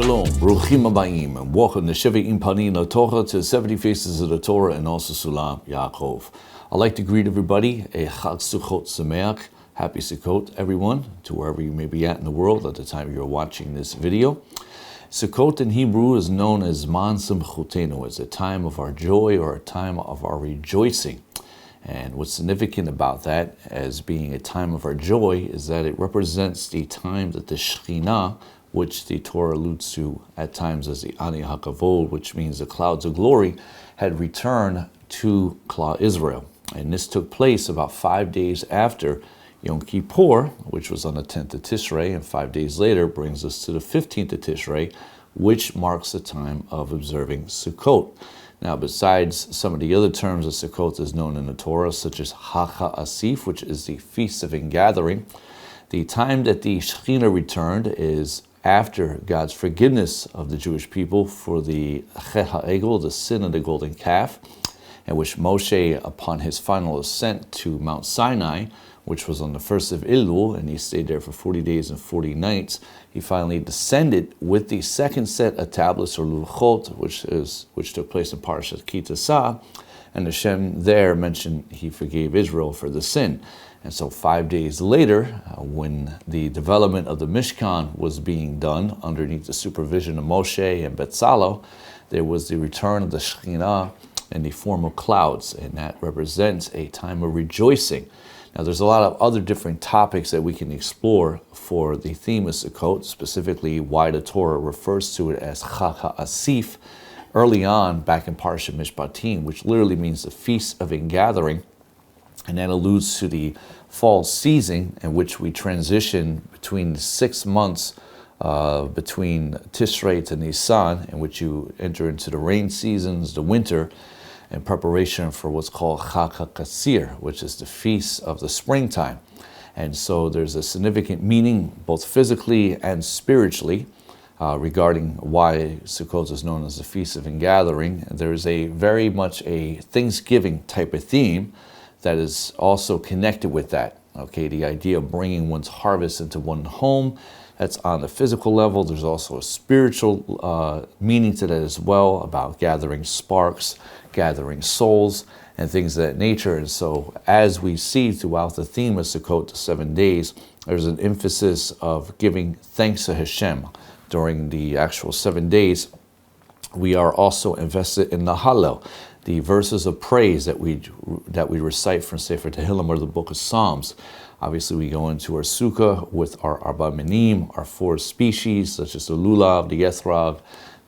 Shalom, Bruchim Abayim, and welcome to Shevi'im Panim LaTorah, to 70 Faces of the Torah, and also Sulam Yaakov. I'd like to greet everybody a Chag Sukkot Sameach, happy Sukkot, everyone, to wherever you may be at in the world at the time you're watching this video. Sukkot in Hebrew is known as Man Simchotenu, as a time of our joy or a time of our rejoicing. And what's significant about that as being a time of our joy is that it represents the time that the Shekinah, which the Torah alludes to at times as the Ani HaKavod, which means the clouds of glory, had returned to Klal Israel. And this took place about 5 days after Yom Kippur, which was on the 10th of Tishrei, and 5 days later brings us to the 15th of Tishrei, which marks the time of observing Sukkot. Now, besides some of the other terms that Sukkot is known in the Torah, such as Asif, which is the Feast of Ingathering, the time that the Shekinah returned is after God's forgiveness of the Jewish people for the Chet HaEgel, the sin of the golden calf, in which Moshe, upon his final ascent to Mount Sinai, which was on the 1st of Elul, and he stayed there for 40 days and 40 nights, he finally descended with the second set of tablets, or Luchot, which took place in Parashat Ki Tisa, and Hashem there mentioned he forgave Israel for the sin. And so 5 days later, when the development of the Mishkan was being done underneath the supervision of Moshe and Betzalel, there was the return of the Shekinah in the form of clouds, and that represents a time of rejoicing. Now, there's a lot of other different topics that we can explore for the theme of Sukkot, specifically why the Torah refers to it as Chag Asif early on back in Parshat Mishpatim, which literally means the Feast of Ingathering, and that alludes to the fall season in which we transition between the 6 months between Tishrei to Nisan, in which you enter into the rain seasons, the winter, in preparation for what's called Chag HaKasir, which is the feast of the springtime. And so there's a significant meaning, both physically and spiritually, regarding why Sukkot is known as the Feast of Ingathering. There is a very much a Thanksgiving type of theme that is also connected with that. Okay, the idea of bringing one's harvest into one home, that's on the physical level. There's also a spiritual meaning to that as well, about gathering sparks, gathering souls, and things of that nature. And so as we see throughout the theme of Sukkot, the 7 days, there's an emphasis of giving thanks to HaShem during the actual 7 days. We are also invested in the Hallel, the verses of praise that we recite from Sefer Tehillim, or the book of Psalms. Obviously, we go into our Sukkah with our Arba Minim, our 4 species, such as the Lulav, the Yethrav,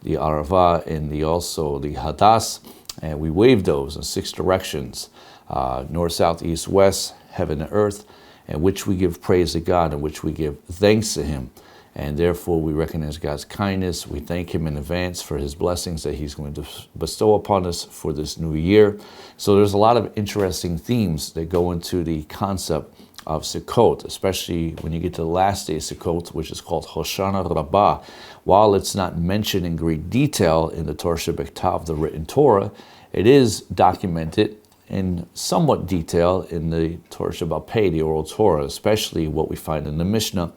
the Arava, and the Hadas, and we wave those in 6 directions, north, south, east, west, heaven and earth, in which we give praise to God, in which we give thanks to Him. And therefore, we recognize God's kindness. We thank Him in advance for His blessings that He's going to bestow upon us for this new year. So there's a lot of interesting themes that go into the concept of Sukkot, especially when you get to the last day of Sukkot, which is called Hoshana Rabbah. While it's not mentioned in great detail in the Torah Shebektav, the written Torah, it is documented in somewhat detail in the Torah Shebal Peh, the oral Torah, especially what we find in the Mishnah,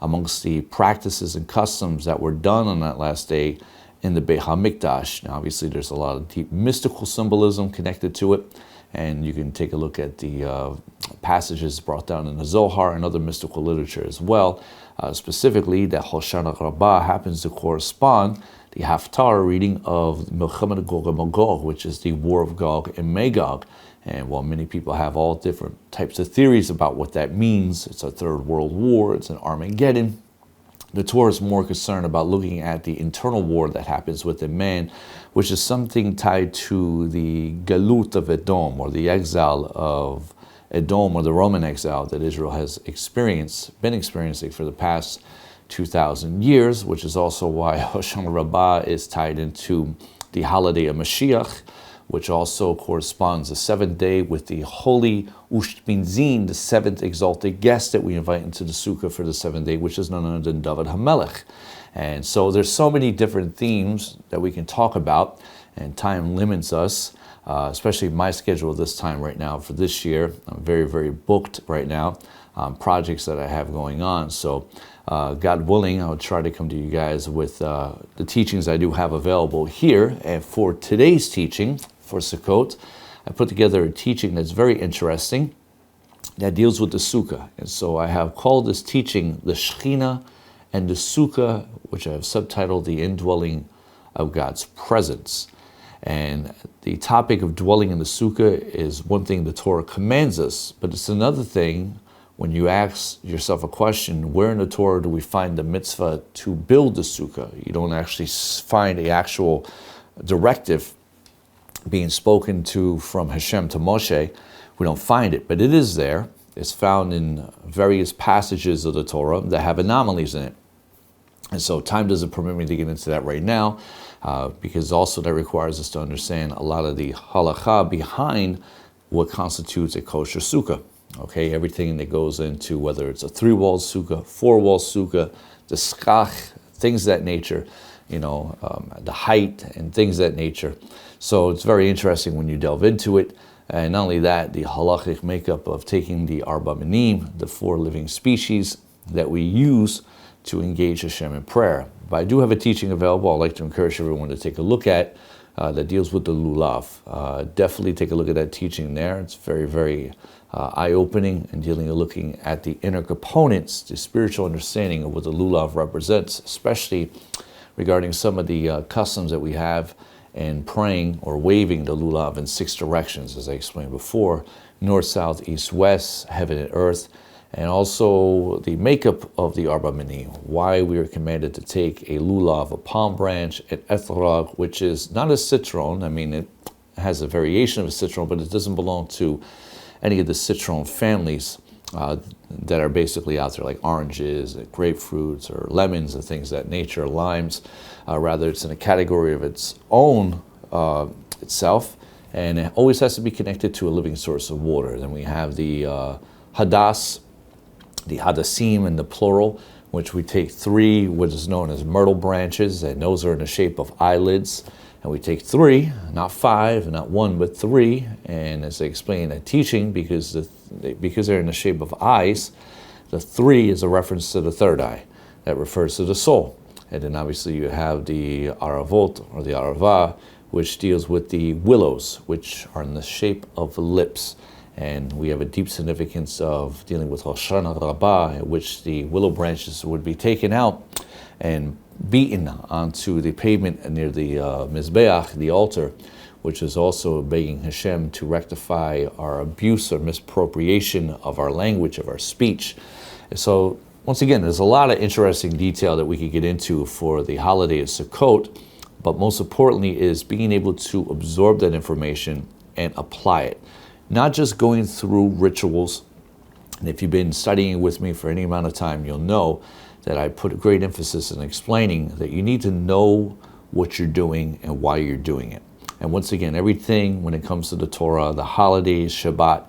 amongst the practices and customs that were done on that last day in the Beit HaMikdash. Now, obviously, there's a lot of deep mystical symbolism connected to it, and you can take a look at the passages brought down in the Zohar and other mystical literature as well. Specifically, that Hoshana Rabbah happens to correspond the Haftarah reading of Milchemet Gog and Magog, which is the War of Gog and Magog. And while many people have all different types of theories about what that means, it's a third world war, it's an Armageddon, the Torah is more concerned about looking at the internal war that happens within man, which is something tied to the Galut of Edom, or the exile of Edom, or the Roman exile that Israel has been experiencing for the past 2,000 years, which is also why Hoshana Rabbah is tied into the holiday of Mashiach, which also corresponds the 7th day with the holy Ushpinzin, the 7th exalted guest that we invite into the Sukkah for the 7th day, which is none other than David HaMelech. And so there's so many different themes that we can talk about, and time limits us, especially my schedule this time right now for this year. I'm very, very booked right now. Projects that I have going on. So God willing, I'll try to come to you guys with the teachings I do have available here. And for today's teaching, for Sukkot, I put together a teaching that's very interesting that deals with the Sukkah. And so I have called this teaching Leshkein and The Sukkah, which I have subtitled The Indwelling of God's Presence. And the topic of dwelling in the Sukkah is one thing the Torah commands us, but it's another thing when you ask yourself a question, where in the Torah do we find the mitzvah to build the Sukkah? You don't actually find the actual directive being spoken to from HaShem to Moshe. We don't find it, but it is there. It's found in various passages of the Torah that have anomalies in it. And so time doesn't permit me to get into that right now, because also that requires us to understand a lot of the halakha behind what constitutes a kosher sukkah. Okay, everything that goes into whether it's a 3-wall sukkah, 4-wall sukkah, the skach, things of that nature, the height and things of that nature. So it's very interesting when you delve into it. And not only that, the halachic makeup of taking the arba minim, the 4 living species that we use to engage Hashem in prayer. But I do have a teaching available I'd like to encourage everyone to take a look at that deals with the lulav. Definitely take a look at that teaching there. It's very, very eye-opening and looking at the inner components, the spiritual understanding of what the lulav represents, especially regarding some of the customs that we have in praying or waving the lulav in 6 directions, as I explained before: north, south, east, west, heaven and earth, and also the makeup of the arba minim, why we are commanded to take a lulav, a palm branch, an ethrog, which is not a citron. I mean, it has a variation of a citron, but it doesn't belong to any of the citron families that are basically out there, like oranges, grapefruits, or lemons, and things of that nature, limes. Rather, it's in a category of its own itself, and it always has to be connected to a living source of water. Then we have the hadas, the hadassim in the plural, which we take 3, what is known as myrtle branches, and those are in the shape of eyelids. And we take 3, not 5, not 1, but 3. And as I explained in that teaching, because they're in the shape of eyes, the 3 is a reference to the 3rd eye. That refers to the soul. And then obviously you have the aravot, or the arava, which deals with the willows, which are in the shape of lips. And we have a deep significance of dealing with Hoshana Rabbah, in which the willow branches would be taken out and beaten onto the pavement near the Mizbeach, the altar, which is also begging Hashem to rectify our abuse or misappropriation of our language, of our speech. And so, once again, there's a lot of interesting detail that we could get into for the holiday of Sukkot, but most importantly is being able to absorb that information and apply it. Not just going through rituals. And if you've been studying with me for any amount of time, you'll know that I put a great emphasis in explaining that you need to know what you're doing and why you're doing it. And once again, everything when it comes to the Torah, the holidays, Shabbat,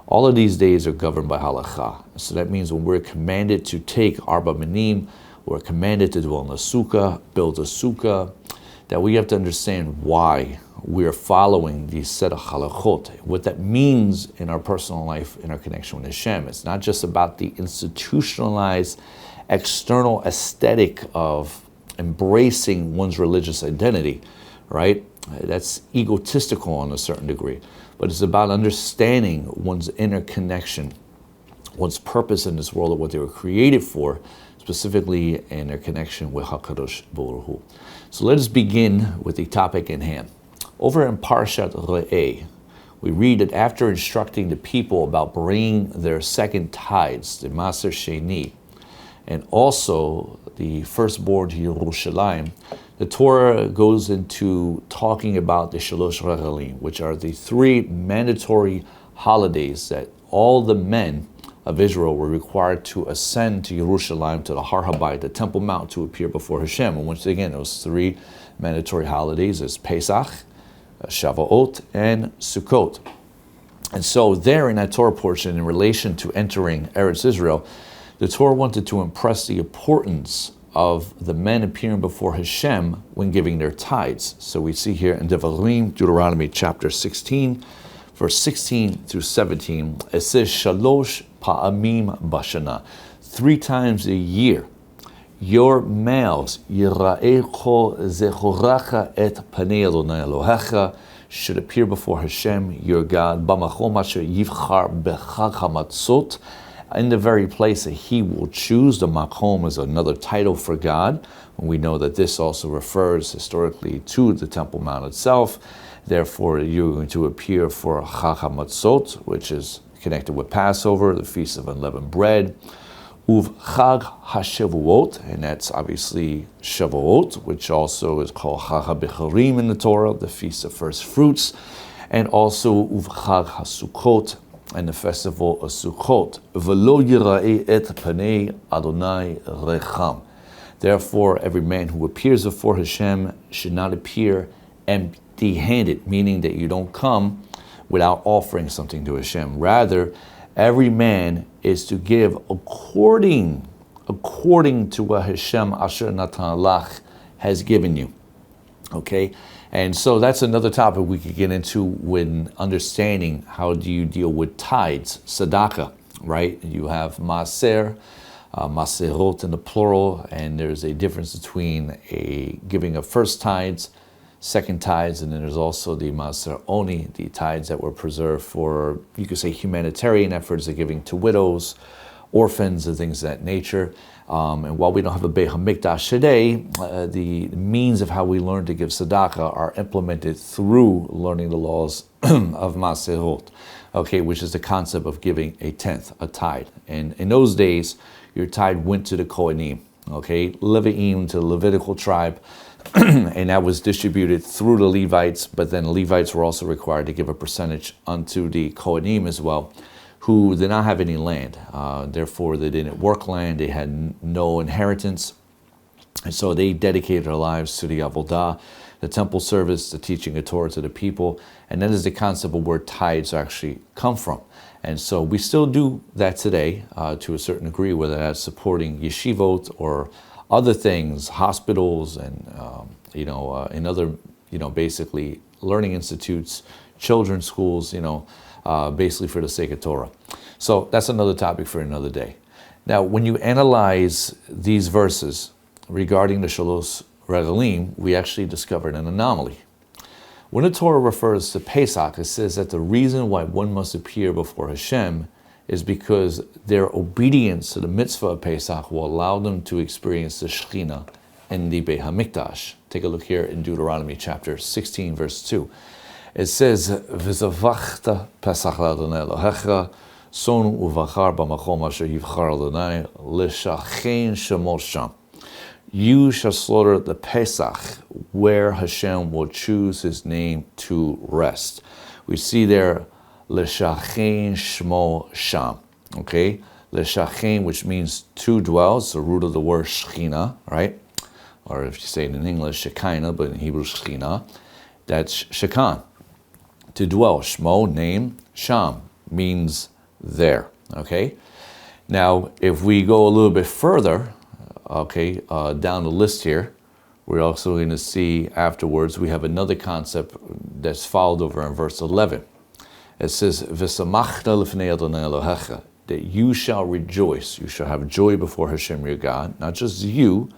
all of these days are governed by halakha. So that means when we're commanded to take arba minim, we're commanded to dwell in the sukkah, build a sukkah, that we have to understand why we are following these set of halachot, what that means in our personal life, in our connection with Hashem. It's not just about the institutionalized external aesthetic of embracing one's religious identity, right? That's egotistical on a certain degree. But it's about understanding one's inner connection, one's purpose in this world, of what they were created for, specifically in their connection with HaKadosh Baruch Hu. So let us begin with the topic in hand. Over in Parshat Re'eh, we read that after instructing the people about bringing their second tithes, the Maser Sheni, and also the firstborn to Yerushalayim, the Torah goes into talking about the Shalosh Regalim, which are the 3 mandatory holidays that all the men of Israel were required to ascend to Yerushalayim, to the Har HaBayit, the Temple Mount, to appear before Hashem. And once again, those 3 mandatory holidays is Pesach, Shavuot, and Sukkot. And so there in that Torah portion, in relation to entering Eretz Israel, the Torah wanted to impress the importance of the men appearing before Hashem when giving their tithes. So we see here in Deuteronomy Chapter 16, verse 16 through 17, it says, Shalosh pa'amim bashana, 3 times a year your males, Yira'echo zechoracha et panei Adonai Elohecha, should appear before HaShem, your God, B'machom asher yivchar b'chag hamatzot, in the very place that he will choose. The makom is another title for God. We know that this also refers historically to the Temple Mount itself. Therefore, you're going to appear for Chag HaMatzot, which is connected with Passover, the Feast of Unleavened Bread. Uv Chag HaShavuot, and that's obviously Shavuot, which also is called Chag HaBecharim in the Torah, the Feast of First Fruits. And also Uv Chag HaSukkot, and the festival of Sukkot. V'lo yira'e et panei Adonai recham. Therefore, every man who appears before HaShem should not appear empty-handed, meaning that you don't come without offering something to HaShem. Rather, every man is to give according to what HaShem asher natan lach has given you. Okay? And so that's another topic we could get into when understanding how do you deal with tithes, tzedakah, right? You have maser, maserot in the plural, and there's a difference between a giving of first tithes, second tithes, and then there's also the maser oni, the tithes that were preserved for, you could say, humanitarian efforts of giving to widows, orphans, and things of that nature. And while we don't have a Beit HaMikdash today, the means of how we learn to give tzedakah are implemented through learning the laws of maserot, okay, which is the concept of giving a tenth, a tithe. And in those days, your tithe went to the Kohanim, okay, Levi'im, to the Levitical tribe, and that was distributed through the Levites, but then the Levites were also required to give a percentage unto the Kohanim as well, who did not have any land. Therefore, they didn't work land, they had no inheritance. And so they dedicated their lives to the avodah, the temple service, the teaching of Torah to the people. And that is the concept of where tithes actually come from. And so we still do that today to a certain degree, whether that's supporting yeshivot or other things, hospitals, and in other, basically learning institutes, children's schools, basically for the sake of Torah. So that's another topic for another day. Now, when you analyze these verses regarding the Shalosh Regalim, we actually discovered an anomaly. When the Torah refers to Pesach, it says that the reason why one must appear before HaShem is because their obedience to the Mitzvah of Pesach will allow them to experience the Shekinah in the Beit HaMikdash. Take a look here in Deuteronomy Chapter 16, verse 2. It says, "V'zavachta Pesach l'Adonai Elohecha, sonu uvachar b'makom asher yivchar Adonai, Leshkein Shemo Sham." You shall slaughter the Pesach where HaShem will choose his name to rest. We see there, Leshkein Shemo Sham. Okay? Leshkein, which means to dwell, it's the root of the word Shekinah, right? Or if you say it in English, Shekinah, but in Hebrew, Shekinah. That's Shekan. To dwell, Shmo, name, Sham, means there, okay? Now, if we go a little bit further, okay, down the list here, we're also going to see afterwards, we have another concept that's followed over in verse 11. It says, "V'samachta lifnei Adonai Elohecha," that you shall rejoice, you shall have joy before HaShem your God, not just you,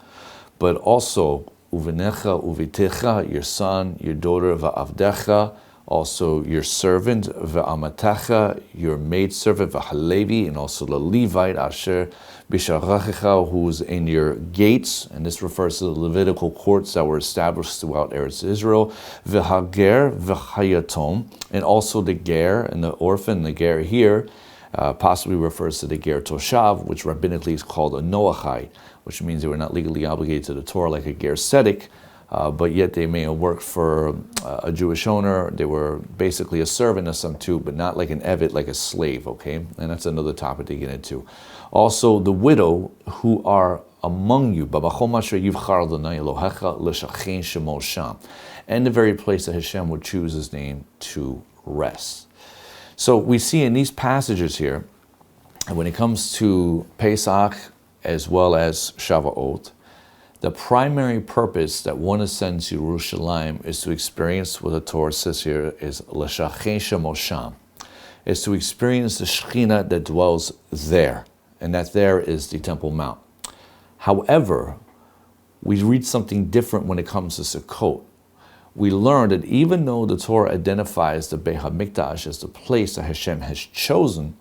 but also uvenecha, uvitecha, your son, your daughter, va'avdecha, also your servant, v'amatecha, your maidservant, v'halevi, and also the Levite, asher b'sharachecha, who's in your gates, and this refers to the Levitical courts that were established throughout Eretz Israel, v'hager, v'hayatom, and also the ger, and the orphan, the ger here, possibly refers to the ger toshav, which rabbinically is called a noachite, which means they were not legally obligated to the Torah like a ger tzedek, but yet they may have worked for a Jewish owner. They were basically a servant of some too, but not like an eved, like a slave, okay? And that's another topic to get into. Also, the widow who are among you, and the very place that Hashem would choose his name to rest. So we see in these passages here, and when it comes to Pesach as well as Shavuot, the primary purpose that one ascends to Yerushalayim is to experience what the Torah says here is Leshkein Shemo Sham, is to experience the Shekinah that dwells there, and that there is the Temple Mount. However, we read something different when it comes to Sukkot. We learn that even though the Torah identifies the Beit HaMikdash as the place that HaShem has chosen,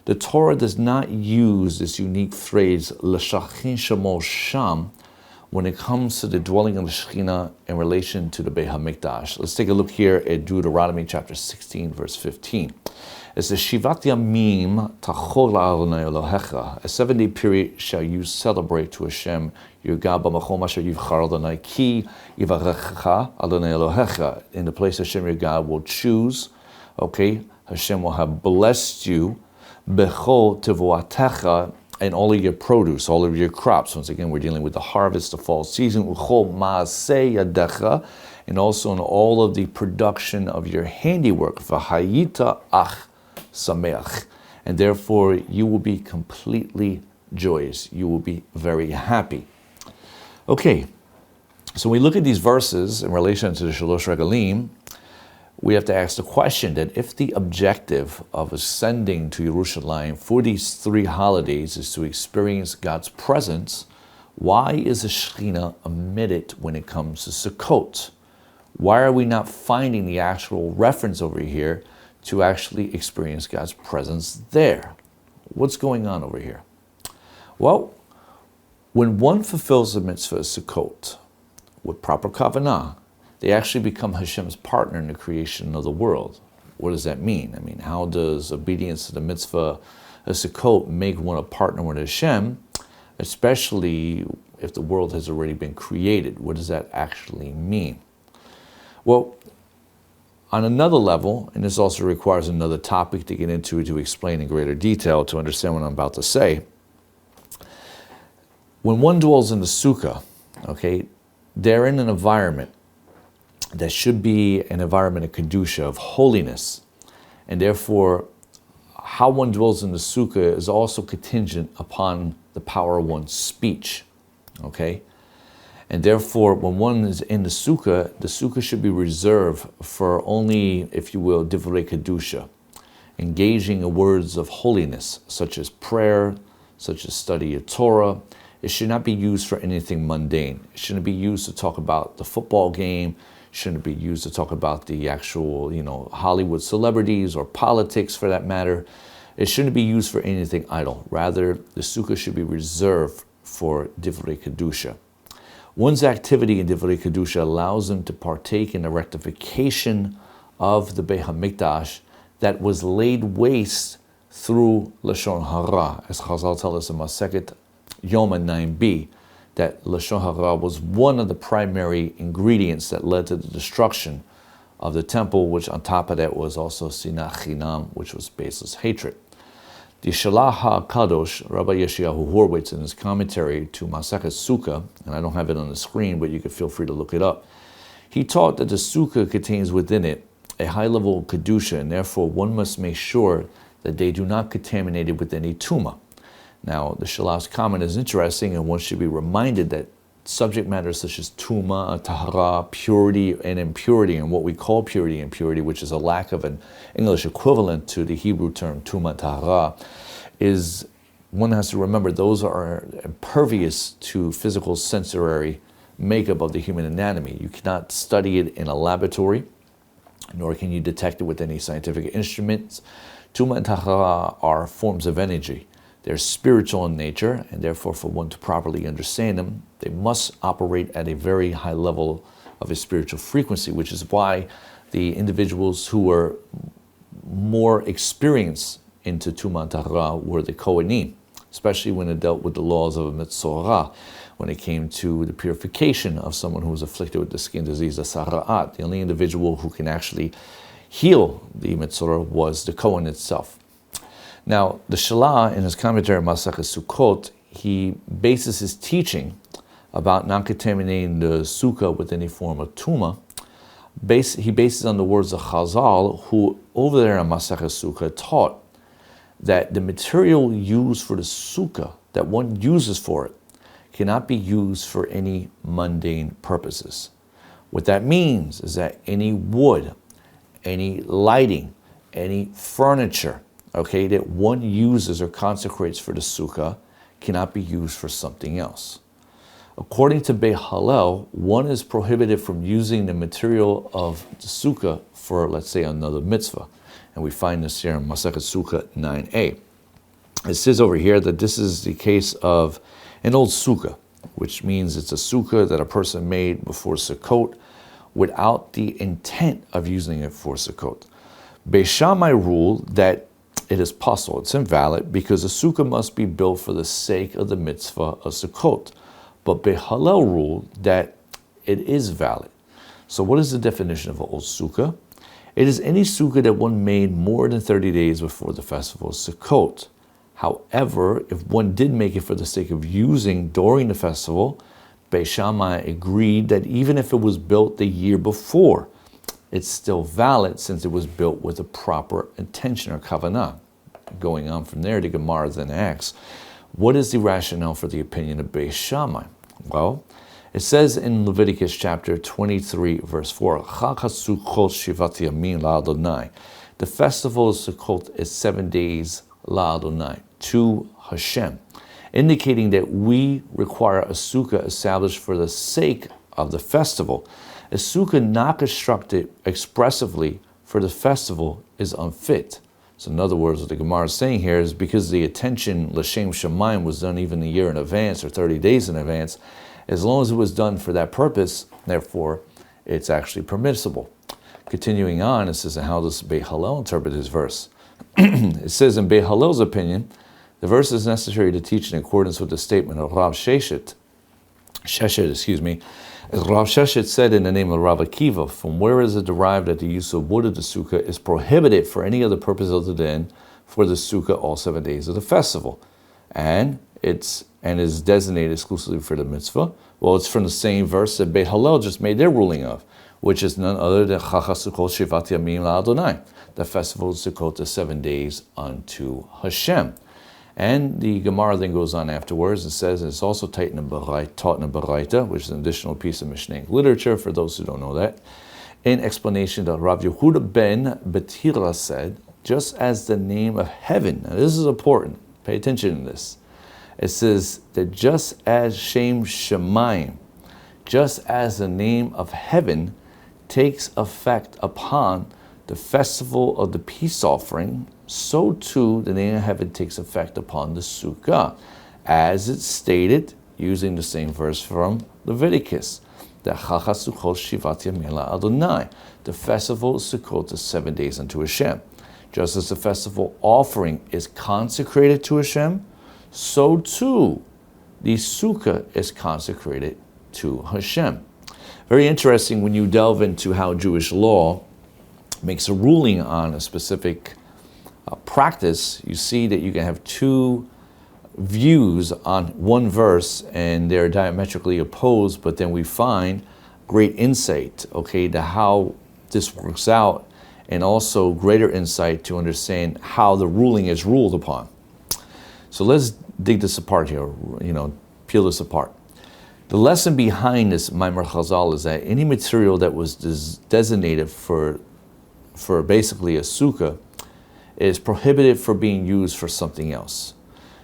the Torah does not use this unique phrase, Leshkein Shemo Sham, when it comes to the dwelling of the Shekinah in relation to the Beit HaMikdash. Let's take a look here at Deuteronomy Chapter 16, verse 15. It says, Shivat Yamim Tachol Adonai Elohecha. A 7-day period shall you celebrate to Hashem your God b'makom asher yivchar Adonai ki yivarecha Adonai Elohecha. In the place Hashem your God will choose. Okay, Hashem will have blessed you bechol tevoatecha, and all of your produce, all of your crops. Once again, we're dealing with the harvest, the fall season. Uchol maaseh yadecha, and also in all of the production of your handiwork. V'hayita ach sameach, and therefore you will be completely joyous. You will be very happy. Okay, so when we look at these verses in relation to the Shalosh Regalim, we have to ask the question that if the objective of ascending to Yerushalayim for these 3 holidays is to experience God's presence, why is the Shekhinah omitted when it comes to Sukkot? Why are we not finding the actual reference over here to actually experience God's presence there? What's going on over here? Well, when one fulfills the mitzvah of Sukkot with proper kavanah, they actually become Hashem's partner in the creation of the world. What does that mean? I mean, how does obedience to the mitzvah of Sukkot make one a partner with Hashem, especially if the world has already been created? What does that actually mean? Well, on another level, and this also requires another topic to get into to explain in greater detail to understand what I'm about to say. When one dwells in the Sukkah, okay, they're in an environment that should be an environment of kedusha, of holiness, and therefore how one dwells in the Sukkah is also contingent upon the power of one's speech, okay? And therefore, when one is in the Sukkah should be reserved for only, if you will, divrei kedusha, engaging in words of holiness, such as prayer, such as study of Torah. It should not be used for anything mundane. It shouldn't be used to talk about the football game. Shouldn't be used to talk about the actual, Hollywood celebrities or politics for that matter. It shouldn't be used for anything idle. Rather, the Sukkah should be reserved for divrei kedusha. One's activity in divrei kedusha allows them to partake in the rectification of the Beit HaMikdash that was laid waste through Lashon Hara, as Chazal tell us in Masechet Yom 9b. That Lashon Hara was one of the primary ingredients that led to the destruction of the temple, which on top of that was also Sinat Chinam, which was baseless hatred. The Shalach HaKadosh, Rabbi Yeshayahu Horowitz, in his commentary to Masechet Sukkah, and I don't have it on the screen, but you can feel free to look it up, he taught that the Sukkah contains within it a high level of Kedusha, and therefore one must make sure that they do not contaminate it with any Tumah. Now, the Shalach's comment is interesting, and one should be reminded that subject matters such as Tuma, Tahara, purity, and impurity, and what we call purity and impurity, which is a lack of an English equivalent to the Hebrew term Tuma, Tahara, is, one has to remember, those are impervious to physical sensory makeup of the human anatomy. You cannot study it in a laboratory, nor can you detect it with any scientific instruments. Tuma and Tahara are forms of energy. They're spiritual in nature, and therefore for one to properly understand them, they must operate at a very high level of a spiritual frequency, which is why the individuals who were more experienced into Tumah and Tahara were the Kohanim, especially when it dealt with the laws of a Mitzvah, when it came to the purification of someone who was afflicted with the skin disease, the Sara'at. The only individual who can actually heal the Mitzvah was the Kohen itself. Now, the Shalah, in his commentary on Masechet Sukkot, he bases his teaching about not contaminating the Sukkah with any form of Tumah. He bases on the words of Chazal, who over there in Masechet Sukkah taught that the material used for the Sukkah, that one uses for it, cannot be used for any mundane purposes. What that means is that any wood, any lighting, any furniture, that one uses or consecrates for the Sukkah cannot be used for something else. According to Beit Hallel, one is prohibited from using the material of the Sukkah for, let's say, another mitzvah. And we find this here in Masechet Sukkah 9a. It says over here that this is the case of an old Sukkah, which means it's a Sukkah that a person made before Sukkot without the intent of using it for Sukkot. Beis Shammai ruled that it is possible, it's invalid, because a Sukkah must be built for the sake of the mitzvah of Sukkot. But Beit Hallel ruled that it is valid. So what is the definition of an old Sukkah? It is any Sukkah that one made more than 30 days before the festival of Sukkot. However, if one did make it for the sake of using during the festival, Beis Shammai agreed that even if it was built the year before, it's still valid since it was built with a proper intention or kavanah. Going on from there, the Gemara then asks, what is the rationale for the opinion of Beis Shammai? Well, it says in Leviticus chapter 23, verse 4, Chag HaSukkot Shivat Yamin LaAdonai. The festival of Sukkot is 7 days LaAdonai, to HaShem, indicating that we require a sukkah established for the sake of the festival. A sukkah not constructed expressively for the festival is unfit. So in other words, what the Gemara is saying here is because the attention, Leshkein Shemo Sham, was done even a year in advance or 30 days in advance, as long as it was done for that purpose, therefore, it's actually permissible. Continuing on, it says, how does Beit Hallel interpret this verse? It says, in Beit Hallel's opinion, the verse is necessary to teach in accordance with the statement of Rav Sheshet. As Rav Sheshet said in the name of Rav Akiva, from where is it derived that the use of wood of the Sukkah is prohibited for any other purpose other than for the Sukkah all 7 days of the festival, and is designated exclusively for the mitzvah? Well, it's from the same verse that Beit Hallel just made their ruling of, which is none other than Chag HaSukkot Shivat Yamin LaAdonai. The festival of Sukkot is 7 days unto HaShem. And the Gemara then goes on afterwards and says, and it's also taught in the Baraita, which is an additional piece of Mishnah literature for those who don't know that, in explanation that Rav Yehuda ben Betira said, just as the name of heaven, now this is important, pay attention to this, it says that just as Shem Shemayim, just as the name of heaven takes effect upon the festival of the peace offering, so too the name of heaven takes effect upon the Sukkah, as it's stated using the same verse from Leviticus. The Chag HaSukkot Shivat Yamin LaAdonai. The festival of Sukkot is 7 days unto Hashem. Just as the festival offering is consecrated to Hashem, so too the Sukkah is consecrated to Hashem. Very interesting when you delve into how Jewish law makes a ruling on a specific practice. You see that you can have two views on one verse and they're diametrically opposed, but then we find great insight, to how this works out, and also greater insight to understand how the ruling is ruled upon. So let's dig this apart here, peel this apart. The lesson behind this Microcosm is that any material that was designated for basically a sukkah is prohibited for being used for something else.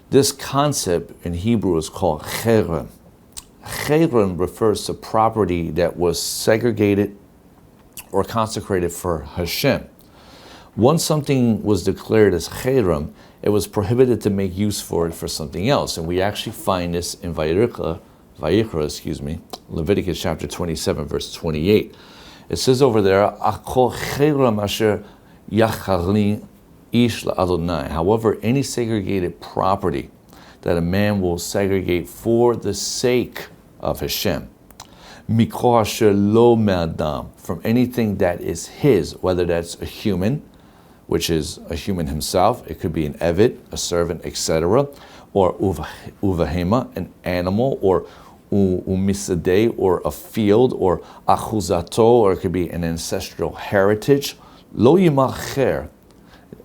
This concept in Hebrew is called cherem. Cherem refers to property that was segregated or consecrated for Hashem. Once something was declared as cherem, it was prohibited to make use for it for something else. And we actually find this in Vayikra, Leviticus chapter 27, verse 28. It says over there, Akol cherem asher yacharni ish la'adonai. However, any segregated property that a man will segregate for the sake of Hashem, mikol asher lo me'adam, from anything that is his, whether that's a human, which is a human himself, it could be an eved, a servant, etc., or uvahema, an animal, or umisadeh, or a field, or achuzato, or it could be an ancestral heritage. Lo yimacher,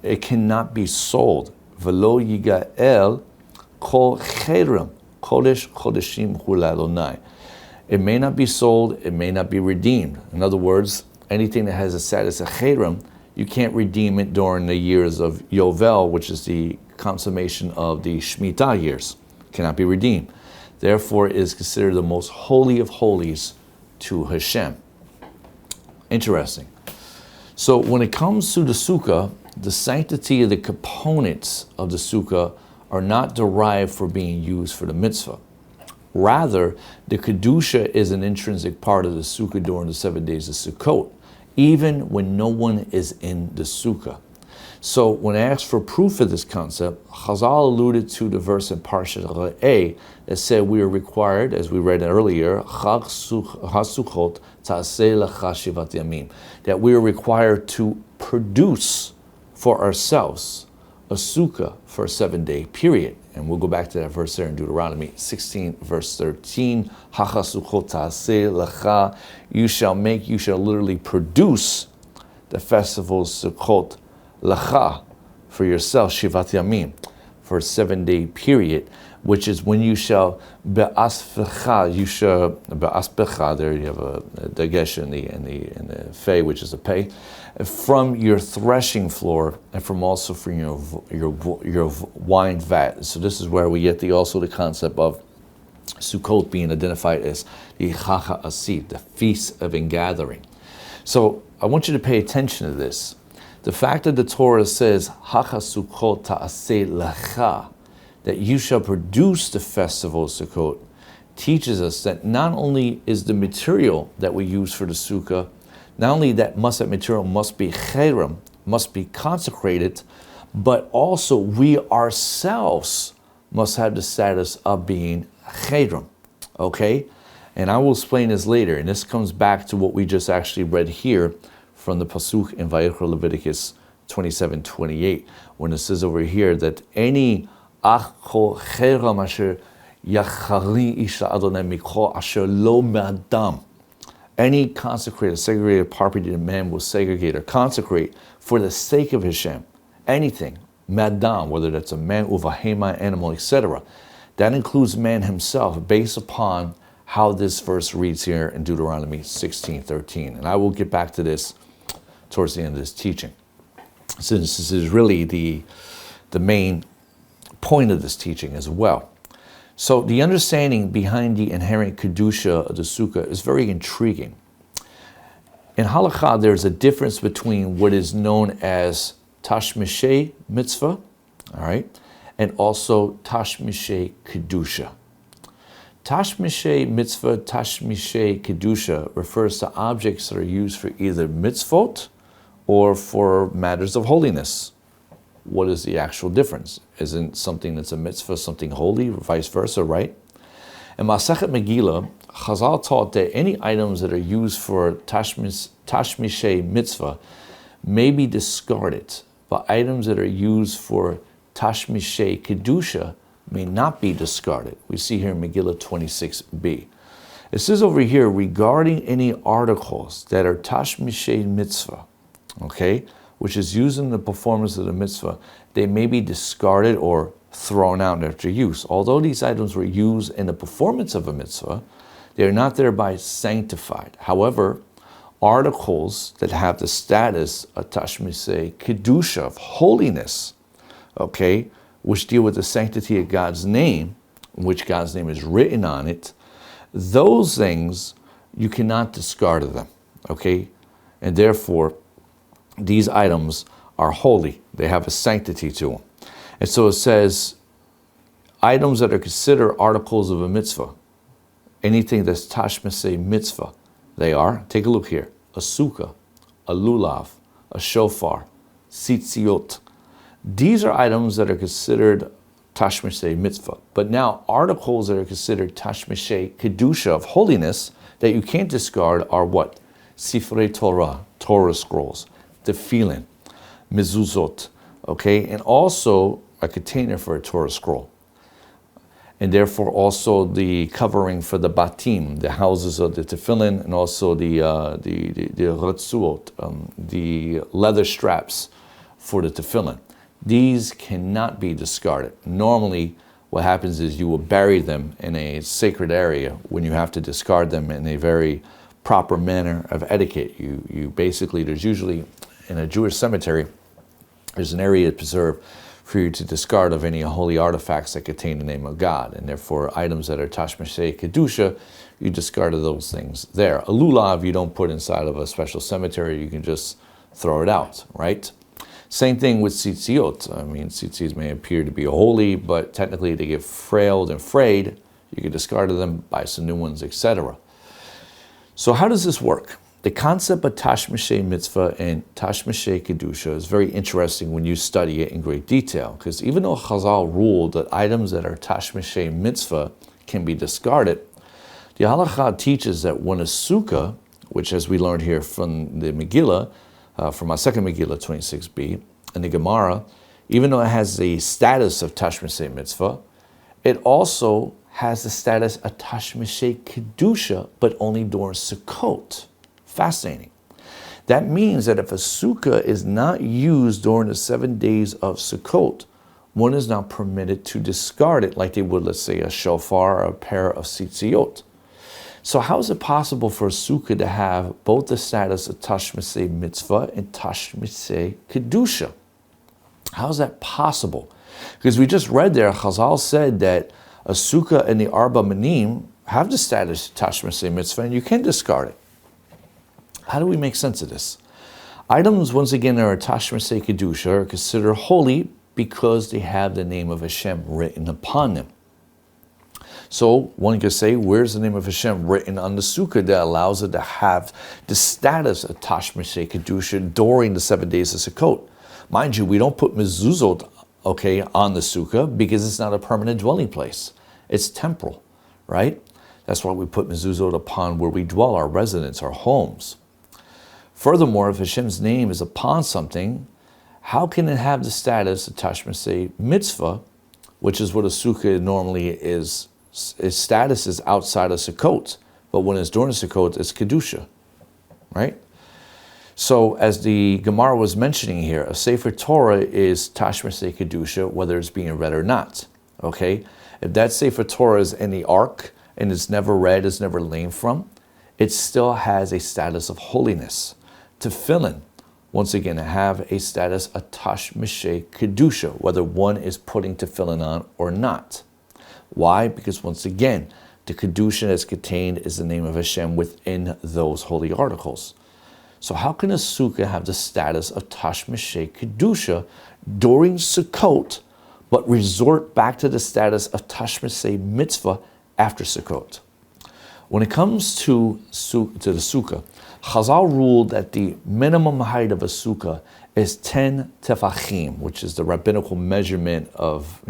it cannot be sold. Velo yigael kol cherem kodesh kodeshim hu la'adonai. It may not be sold, it may not be redeemed. In other words, anything that has a status of cherem, you can't redeem it during the years of Yovel, which is the consummation of the Shemitah years. It cannot be redeemed. Therefore, it is considered the most holy of holies to HaShem. Interesting. So when it comes to the Sukkah, the sanctity of the components of the Sukkah are not derived for being used for the Mitzvah. Rather, the Kedusha is an intrinsic part of the Sukkah during the 7 days of Sukkot, even when no one is in the Sukkah. So when asked for proof of this concept, Chazal alluded to the verse in Parshat Re'eh that said we are required, as we read earlier, Chag HaSukkot Ta'aseh Lecha Shivat Yamim, that we are required to produce for ourselves a sukkah for a 7-day period. And we'll go back to that verse there in Deuteronomy 16, verse 13. HaSukkot Ta'aseh Lecha, you shall literally produce the festival of Sukkot Lecha, for yourself, Shivat Yamim, for a 7-day period, which is when you shall be'aspecha, there you have a dagesh in the fei, which is a pei, from your threshing floor and from your wine vat. So this is where we get the concept of Sukkot being identified as the Chacha Asid, the feast of ingathering. So I want you to pay attention to this. The fact that the Torah says, HaSukkot Ta'aseh Lecha, that you shall produce the festival of Sukkot, teaches us that not only is the material that we use for the Sukkah, not only that material must be cherem, must be consecrated, but also we ourselves must have the status of being cherem, okay? And I will explain this later, and this comes back to what we just actually read here from the Pasuk in Vayikra Leviticus 27:28, when it says over here that any achol cherem asher yachari isha Adonai mikol asher lo me'adam, any consecrated, segregated property that man will segregate or consecrate for the sake of HaShem, anything, me'adam, whether that's a man, uvahema, animal, etc., that includes man himself, based upon how this verse reads here in Deuteronomy 16:13. And I will get back to this towards the end of this teaching, since this is really the main point of this teaching as well. So the understanding behind the inherent Kedusha of the Sukkah is very intriguing. In Halakha, there's a difference between what is known as Tashmishei Mitzvah, all right, and also Tashmishei Kedusha. Tashmishei Mitzvah, Tashmishei Kedusha refers to objects that are used for either mitzvot or for matters of holiness. What is the actual difference? Isn't something that's a mitzvah something holy, or vice versa, right? In Masechet Megillah, Chazal taught that any items that are used for Tashmishei Mitzvah may be discarded, but items that are used for Tashmishei Kedusha may not be discarded. We see here in Megillah 26b. It says over here, regarding any articles that are Tashmishei Mitzvah, okay, which is used in the performance of the mitzvah, they may be discarded or thrown out after use. Although these items were used in the performance of a mitzvah, they are not thereby sanctified. However, articles that have the status of Tashmishei Kedusha, of holiness, okay, which deal with the sanctity of God's name, which God's name is written on it, those things, you cannot discard of them, okay? And therefore, these items are holy. They have a sanctity to them. And so it says, items that are considered articles of a mitzvah, anything that's Tashmishei Mitzvah, they are, take a look here, a sukkah, a lulav, a shofar, tzitziot. These are items that are considered Tashmishei Mitzvah. But now, articles that are considered Tashmishei Kedusha, of holiness, that you can't discard are what? Sifrei Torah, Torah scrolls, tefillin, mezuzot, okay? And also a container for a Torah scroll. And therefore also the covering for the batim, the houses of the tefillin, and also the retzuot, the leather straps for the tefillin. These cannot be discarded. Normally, what happens is you will bury them in a sacred area when you have to discard them in a very proper manner of etiquette. You basically, there's usually, in a Jewish cemetery, there's an area preserved for you to discard of any holy artifacts that contain the name of God. And therefore, items that are Tashmishei Kedusha, you discard of those things there. A lulav you don't put inside of a special cemetery, you can just throw it out, right? Same thing with tzitziot. I mean, tzitzis may appear to be holy, but technically they get frailed and frayed. You can discard of them, buy some new ones, etc. So how does this work? The concept of Tashmishei Mitzvah and Tashmishei Kedusha is very interesting when you study it in great detail, because even though Chazal ruled that items that are Tashmishei Mitzvah can be discarded, the Halakha teaches that when a Sukkah, which as we learned here from the Megillah, from our second Megillah 26b, and the Gemara, even though it has the status of Tashmishei Mitzvah, it also has the status of Tashmishei Kedusha, but only during Sukkot. Fascinating. That means that if a sukkah is not used during the 7 days of Sukkot, one is not permitted to discard it like they would, let's say, a shofar or a pair of tzitziot. So how is it possible for a sukkah to have both the status of Tashmishei Mitzvah and Tashmishei Kedusha? How is that possible? Because we just read there, Chazal said that a sukkah and the Arba Minim have the status of Tashmishei Mitzvah and you can discard it. How do we make sense of this? Items, once again, that are Tashmishei Kedusha are considered holy because they have the name of HaShem written upon them. So one could say, where's the name of HaShem written on the sukkah that allows it to have the status of Tashmishei Kedusha during the 7 days of Sukkot? Mind you, we don't put mezuzot, okay, on the sukkah because it's not a permanent dwelling place. It's temporal, right? That's why we put mezuzot upon where we dwell, our residence, our homes. Furthermore, if Hashem's name is upon something, how can it have the status of Tashmishei Mitzvah, which is what a sukkah normally is? Its status is outside of Sukkot, but when it's during Sukkot, it's Kedusha, right? So as the Gemara was mentioning here, a Sefer Torah is Tashmishei Kedusha, whether it's being read or not, okay? If that Sefer Torah is in the Ark and it's never read, it's never learned from, it still has a status of holiness. Tefillin, once again, have a status of Tashmishei Kedusha, whether one is putting tefillin on or not. Why? Because once again, the Kedusha that's contained is the name of Hashem within those holy articles. So how can a sukkah have the status of Tashmishei Kedusha during Sukkot, but resort back to the status of Tashmishei Mitzvah after Sukkot? When it comes to the sukkah, Chazal ruled that the minimum height of a sukkah is 10 tefachim, which is the rabbinical measurement of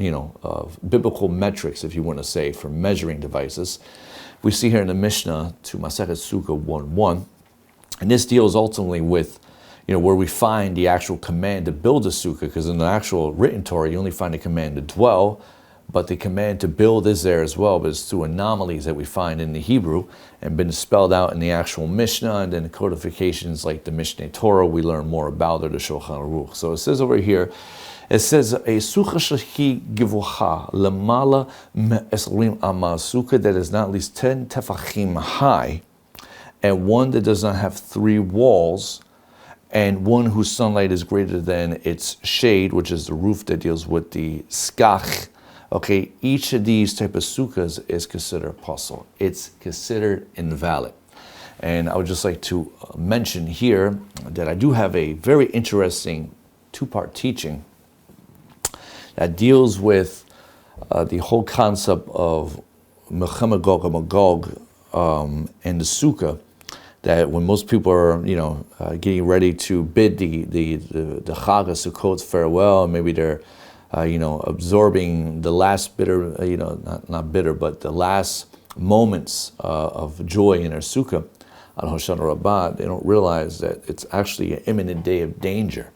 biblical metrics, if you want to say, for measuring devices. We see here in the Mishnah to Masechet Sukkah 1:1, and this deals ultimately with, where we find the actual command to build a sukkah, because in the actual written Torah, you only find the command to dwell, but the command to build is there as well, but it's through anomalies that we find in the Hebrew and been spelled out in the actual Mishnah, and then the codifications like the Mishneh Torah, we learn more about it, the Shulchan Aruch. So it says over here, it says, a sukkah shehi givucha lemala me'esrim ama, sukkah that is not at least 10 tefachim high, and one that does not have 3 walls, and one whose sunlight is greater than its shade, which is the roof that deals with the skach. Okay, each of these type of sukkahs is considered apostle. It's considered invalid. And I would just like to mention here that I do have a very interesting 2-part teaching that deals with the whole concept of Melchama Gog and Magog and the sukkah. That when most people are, getting ready to bid the Chag of Sukkot farewell, maybe they're absorbing the last bitter, not bitter, but the last moments of joy in their sukkah on Hoshana Rabbah, they don't realize that it's actually an imminent day of danger,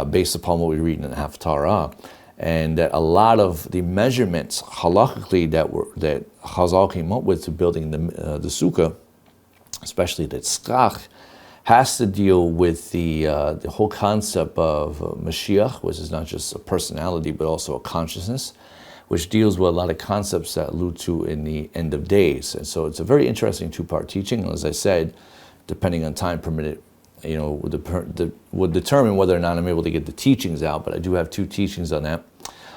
based upon what we read in the Haftarah, and that a lot of the measurements halachically that Chazal came up with to building the sukkah, especially the tzkach, has to deal with the whole concept of Mashiach, which is not just a personality, but also a consciousness, which deals with a lot of concepts that allude to in the end of days. And so it's a very interesting 2-part teaching. And as I said, depending on time permitted, would determine whether or not I'm able to get the teachings out. But I do have 2 teachings on that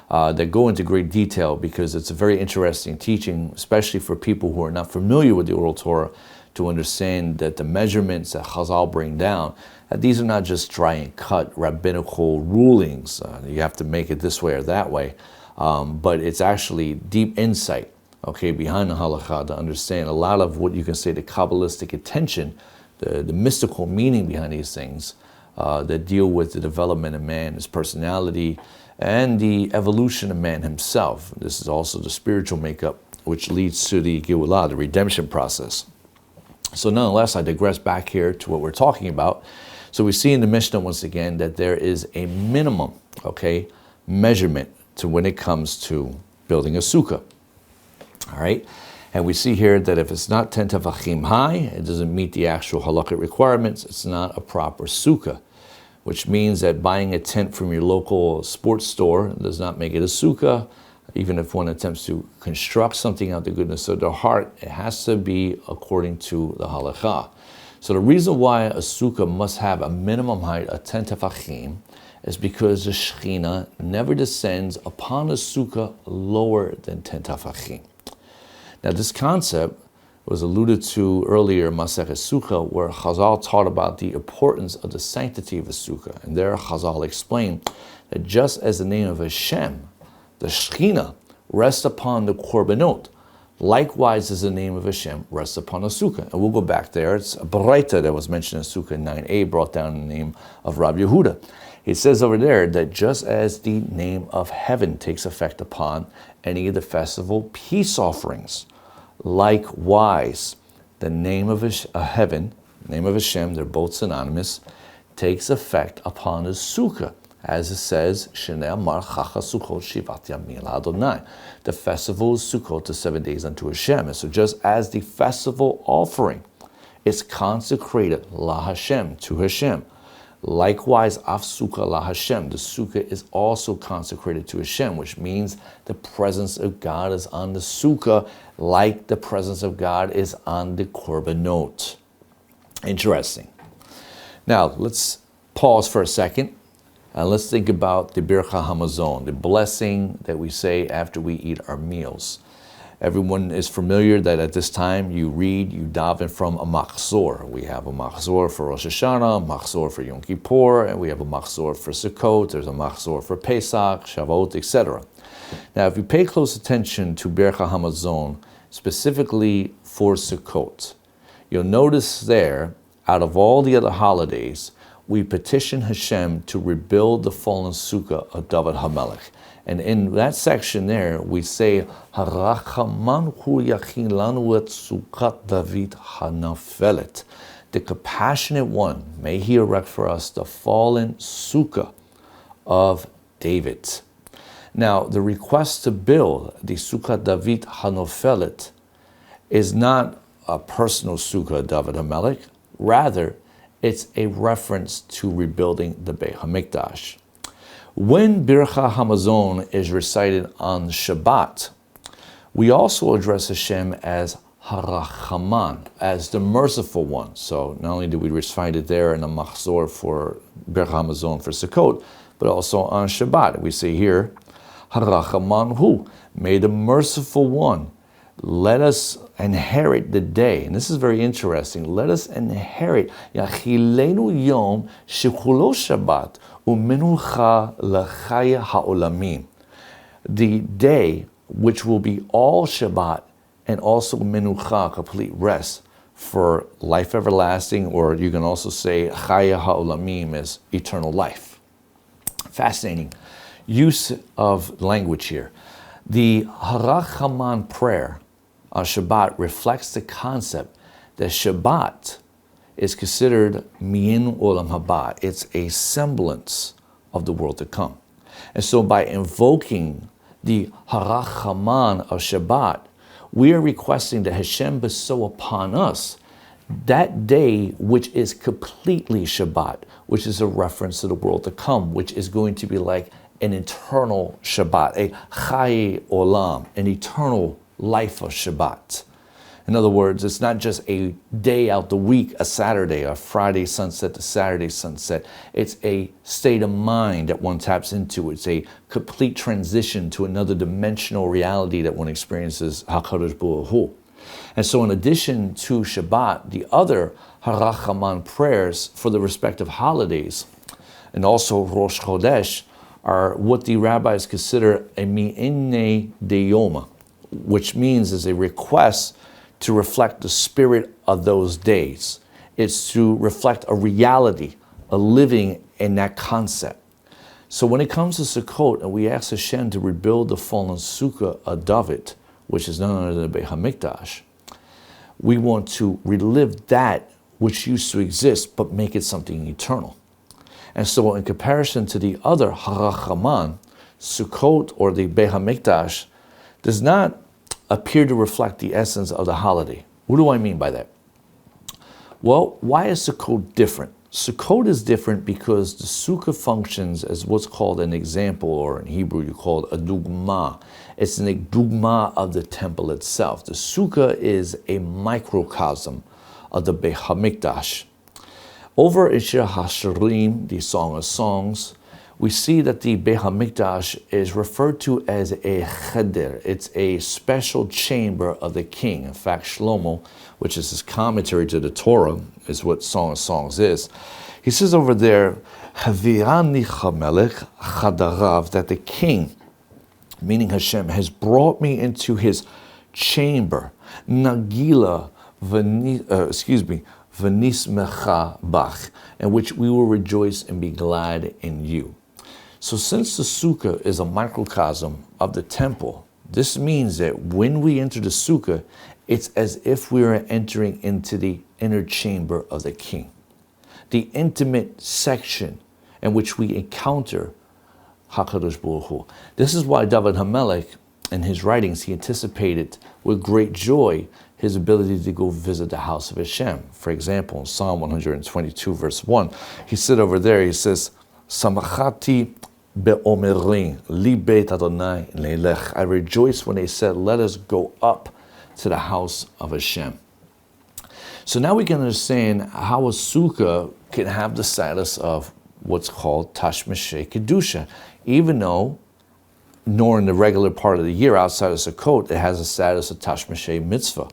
that go into great detail, because it's a very interesting teaching, especially for people who are not familiar with the oral Torah, to understand that the measurements that Chazal bring down, that these are not just dry and cut rabbinical rulings. You have to make it this way or that way, but it's actually deep insight, okay, behind the halakha, to understand a lot of what you can say the Kabbalistic intention, the mystical meaning behind these things that deal with the development of man, his personality, and the evolution of man himself. This is also the spiritual makeup, which leads to the Geulah, the redemption process. So nonetheless, I digress back here to what we're talking about. So we see in the Mishnah once again that there is a minimum, okay, measurement to when it comes to building a sukkah. All right, and we see here that if it's not 10 tefachim high, it doesn't meet the actual halakhic requirements, it's not a proper sukkah, which means that buying a tent from your local sports store does not make it a sukkah. Even if one attempts to construct something out of the goodness of their heart, it has to be according to the halakha. So the reason why a sukkah must have a minimum height of 10 tefachim is because the Shekhinah never descends upon a sukkah lower than 10 tefachim. Now this concept was alluded to earlier in Masechet Sukkah, where Chazal taught about the importance of the sanctity of Asuka. And there Chazal explained that just as the name of HaShem, the Shekhinah, rests upon the korbanot, likewise as the name of HaShem rests upon a sukkah. And we'll go back there. It's a baraita that was mentioned in Sukkah 9a, brought down in the name of Rabbi Yehuda. It says over there that just as the name of heaven takes effect upon any of the festival peace offerings, likewise the name of heaven, the name of HaShem, they're both synonymous, takes effect upon a sukkah. As it says, Shene'amar Chacha Sukkot Shivat Yamim Adonai. The festival is Sukkot, the 7 days unto HaShem. And so just as the festival offering is consecrated La Hashem, to HaShem, likewise Af Sukkah La Hashem, the Sukkah is also consecrated to HaShem, which means the presence of God is on the Sukkah like the presence of God is on the Korbanot. Interesting. Now, let's pause for a second. And let's think about the Bircha Hamazon, the blessing that we say after we eat our meals. Everyone is familiar that at this time you daven from a machzor. We have a machzor for Rosh Hashanah, a machzor for Yom Kippur, and we have a machzor for Sukkot. There's a machzor for Pesach, Shavuot, etc. Now, if you pay close attention to Bircha Hamazon, specifically for Sukkot, you'll notice there, out of all the other holidays, we petition HaShem to rebuild the fallen sukkah of David HaMelech. And in that section there, we say, Harachaman hu yachin lanu et sukkot David hanafelet. The compassionate one, may he erect for us the fallen sukkah of David. Now, the request to build the sukkah David hanafelet is not a personal sukkah of David HaMelech. Rather, it's a reference to rebuilding the Beit HaMikdash. When Bircha Hamazon is recited on Shabbat, we also address Hashem as Harachaman, as the merciful one. So not only do we recite it there in the Machzor for Bircha Hamazon for Sukkot, but also on Shabbat. We say here, Harachaman hu, may the merciful one let us inherit the day. And this is very interesting. Let us inherit Yachilenu Yom Shekulo Shabbat Umenucha L'chaya Ha'olamim. The day which will be all Shabbat and also Menucha, complete rest for life everlasting, or you can also say Chaya Ha'olamim is eternal life. Fascinating use of language here. The Harachaman prayer on Shabbat reflects the concept that Shabbat is considered Min Olam Haba. It's a semblance of the world to come. And so by invoking the Harachaman of Shabbat, we are requesting that Hashem bestow upon us that day which is completely Shabbat, which is a reference to the world to come, which is going to be like an eternal Shabbat, a Chai Olam, an eternal life of Shabbat. In other words, it's not just a day out the week, a Saturday, a Friday sunset to Saturday sunset. It's a state of mind that one taps into. It's a complete transition to another dimensional reality that one experiences HaKadosh Baruch Hu. And so in addition to Shabbat, the other Harachaman prayers for the respective holidays, and also Rosh Chodesh, are what the rabbis consider a mi'inei deyoma, which means is a request to reflect the spirit of those days. It's to reflect a reality, a living in that concept. So when it comes to Sukkot, and we ask Hashem to rebuild the fallen Sukkah of David, which is none other than the Beit HaMikdash, we want to relive that which used to exist, but make it something eternal. And so in comparison to the other Harachaman, Sukkot or the Beit HaMikdash does not appear to reflect the essence of the holiday. What do I mean by that? Well, why is Sukkot different? Sukkot is different because the Sukkah functions as what's called an example, or in Hebrew you call it a dugma. It's an dugma of the temple itself. The Sukkah is a microcosm of the Beit HaMikdash. Over in Shir HaShirim, the Song of Songs, we see that the Beit HaMikdash is referred to as a cheder. It's a special chamber of the king. In fact, Shlomo, which is his commentary to the Torah, is what Song of Songs is. He says over there, Havirani chamelech chadarav, that the king, meaning Hashem, has brought me into his chamber. Nagila v'nismecha bach, in which we will rejoice and be glad in you. So since the Sukkah is a microcosm of the temple, this means that when we enter the Sukkah, it's as if we are entering into the inner chamber of the king, the intimate section in which we encounter HaKadosh Baruch Hu. This is why David HaMelech, in his writings, he anticipated with great joy his ability to go visit the house of Hashem. For example, in Psalm 122, verse 1, he said over there, he says, Samachati be'omerin li beit Adonai leilech. I rejoiced when they said, let us go up to the house of Hashem. So now we can understand how a sukkah can have the status of what's called tashmishei kedusha, even though nor in the regular part of the year outside of Sukkot, it has a status of tashmishei mitzvah.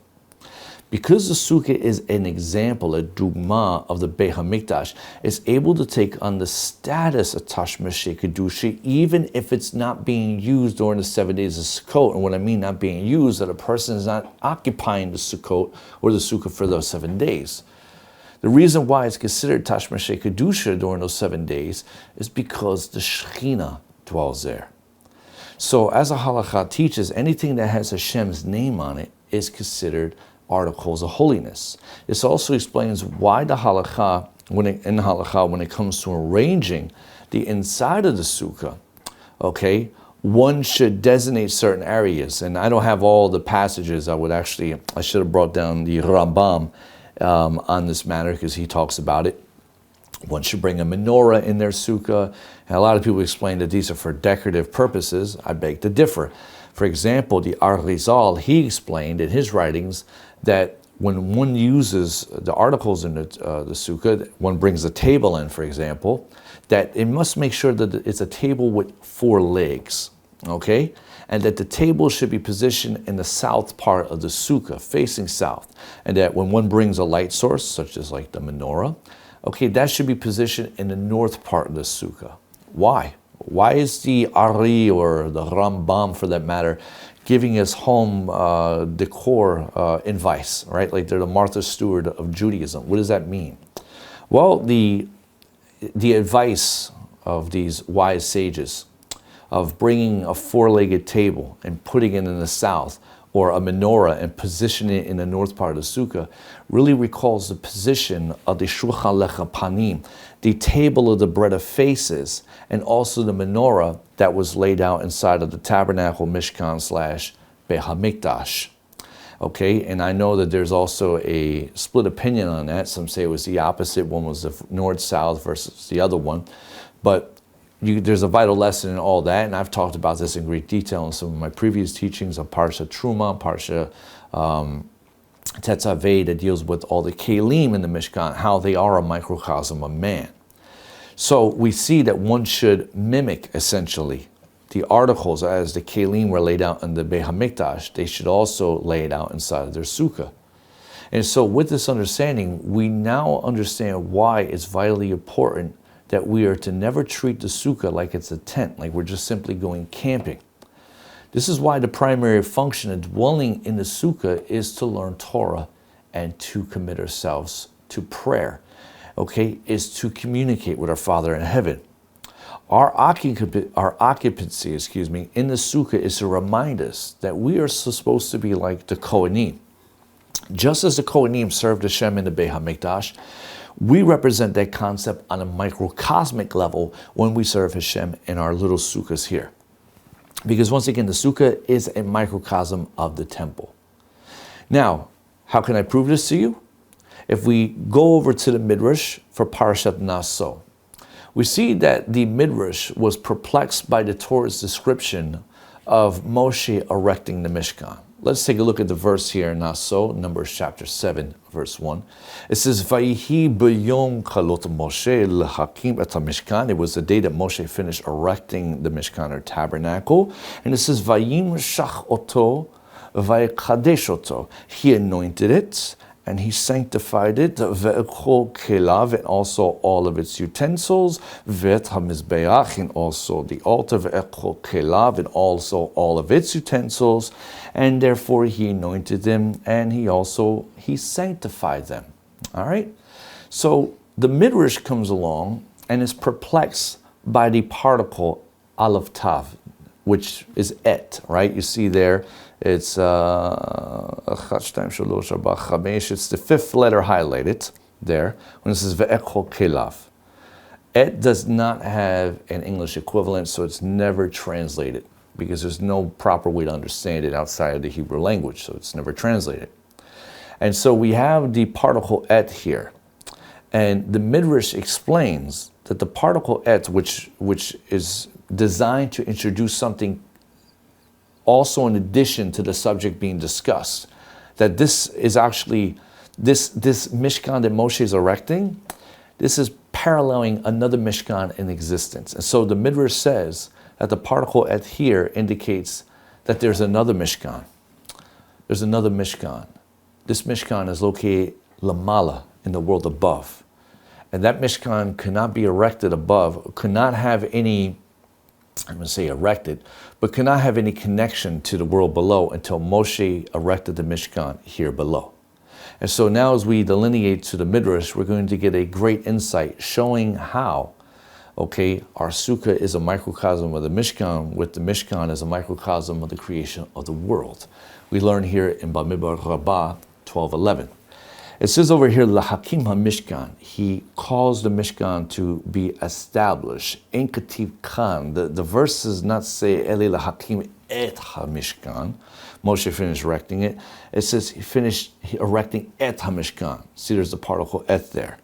Because the sukkah is an example, a dugma of the Beit HaMikdash, it's able to take on the status of tashmishei kedusha, even if it's not being used during the 7 days of Sukkot. And what I mean not being used, that a person is not occupying the Sukkot or the sukkah for those 7 days. The reason why it's considered tashmishei kedusha during those 7 days is because the Shekhinah dwells there. So as a halakha teaches, anything that has Hashem's name on it is considered articles of holiness. This also explains why the halakha, when it comes to arranging the inside of the sukkah, okay, one should designate certain areas. And I don't have all the passages. I should have brought down the Rambam on this matter because he talks about it. One should bring a menorah in their sukkah. And a lot of people explain that these are for decorative purposes. I beg to differ. For example, the Arizal, he explained in his writings that when one uses the articles in the sukkah, one brings a table in, for example, that it must make sure that it's a table with 4 legs, okay? And that the table should be positioned in the south part of the sukkah, facing south. And that when one brings a light source, such as like the menorah, okay, that should be positioned in the north part of the sukkah. Why? Why is the Ari or the Rambam, for that matter, giving us home decor advice, right? Like they're the Martha Stewart of Judaism. What does that mean? Well, the advice of these wise sages of bringing a 4-legged table and putting it in the south, or a menorah and positioning it in the north part of the sukkah, really recalls the position of the shulchan lechapanim, the table of the bread of faces, and also the menorah that was laid out inside of the tabernacle, Mishkan / Beit HaMikdash. Okay, and I know that there's also a split opinion on that. Some say it was the opposite. One was the north-south versus the other one. But there's a vital lesson in all that, and I've talked about this in great detail in some of my previous teachings on Parsha Truma, Parsha Tetzaveh, that deals with all the kelim in the Mishkan, how they are a microcosm of man. So we see that one should mimic, essentially, the articles as the kelim were laid out in the Beit HaMikdash. They should also lay it out inside of their sukkah. And so with this understanding, we now understand why it's vitally important that we are to never treat the sukkah like it's a tent, like we're just simply going camping. This is why the primary function of dwelling in the sukkah is to learn Torah and to commit ourselves to prayer, okay, is to communicate with our Father in heaven. Our occupancy, in the sukkah is to remind us that we are supposed to be like the Kohanim. Just as the Kohanim served HaShem in the Beit HaMikdash, we represent that concept on a microcosmic level when we serve HaShem in our little sukkahs here. Because once again, the sukkah is a microcosm of the temple. Now, how can I prove this to you? If we go over to the Midrash for Parashat Naso, we see that the Midrash was perplexed by the Torah's description of Moshe erecting the Mishkan. Let's take a look at the verse here in Naso, Numbers chapter 7, verse 1. It says, Vayihi b'yom kalot Moshe l'hakim et ha-mishkan. It was the day that Moshe finished erecting the Mishkan or tabernacle. And it says, Vayim shach oto vayikadesh oto. He anointed it and he sanctified it, ve'echol kelav, and also all of its utensils, ve'et ha-mizbeach, and also the altar, ve'echol kelav, and also all of its utensils, and therefore he anointed them, and he sanctified them. All right? So the Midrash comes along and is perplexed by the particle aleph tav, which is et, right? You see there, it's it's the fifth letter highlighted there when it says ve'echol kelav. Et does not have an English equivalent, so it's never translated because there's no proper way to understand it outside of the Hebrew language, so it's never translated. And so we have the particle et here, and the Midrash explains that the particle et, which is designed to introduce something also in addition to the subject being discussed, that this is actually, this Mishkan that Moshe is erecting, this is paralleling another Mishkan in existence. And so the Midrash says that the particle et here indicates that there's another Mishkan. There's another Mishkan. This Mishkan is located Lamala, in the world above. And that Mishkan could not be erected above, could not have any, I'm going to say erected, but could not have any connection to the world below until Moshe erected the Mishkan here below. And so now as we delineate to the Midrash, we're going to get a great insight showing how, okay, our sukkah is a microcosm of the Mishkan, with the Mishkan as a microcosm of the creation of the world. We learn here in Bamidbar Rabbah 12:11. It says over here, Lahakim HaMishkan. He calls the Mishkan to be established. In Kativ Khan, the verse does not say Eli Lahakim et HaMishkan. Moshe finished erecting it. It says he finished erecting et HaMishkan. See, there's the particle et there.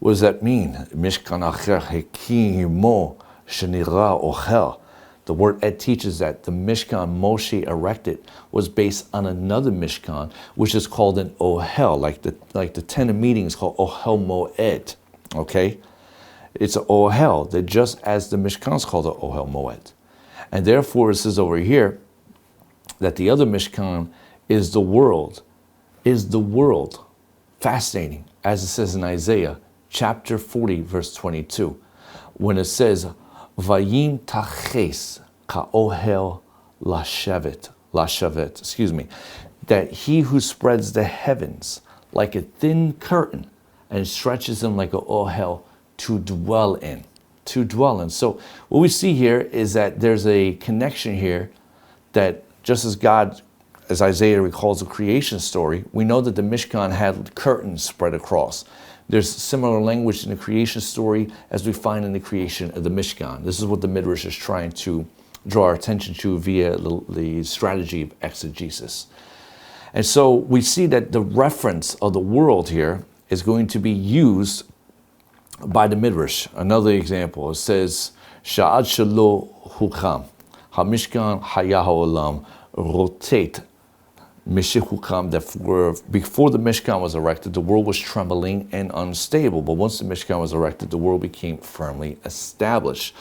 What does that mean? Mishkan acher hekimo shenira ochel. The word et teaches that the Mishkan Moshe erected was based on another Mishkan, which is called an ohel, like the tent of meeting is called ohel moed. Okay, it's an ohel, that just as the Mishkan is called an ohel moed, and therefore it says over here that the other Mishkan is the world. Fascinating, as it says in Isaiah chapter 40, verse 22, when it says, Vayim taches ka'ohel lashavet, that he who spreads the heavens like a thin curtain and stretches them like an ohel to dwell in. So what we see here is that there's a connection here that just as God, as Isaiah recalls the creation story, we know that the Mishkan had curtains spread across. There's similar language in the creation story as we find in the creation of the Mishkan. This is what the Midrash is trying to draw our attention to via the strategy of exegesis. And so we see that the reference of the world here is going to be used by the Midrash. Another example, it says, Sha'ad shelo hukam, ha-mishkan haya ha'olam, rotate Mishikukam, that before the Mishkan was erected, the world was trembling and unstable. But once the Mishkan was erected, the world became firmly established.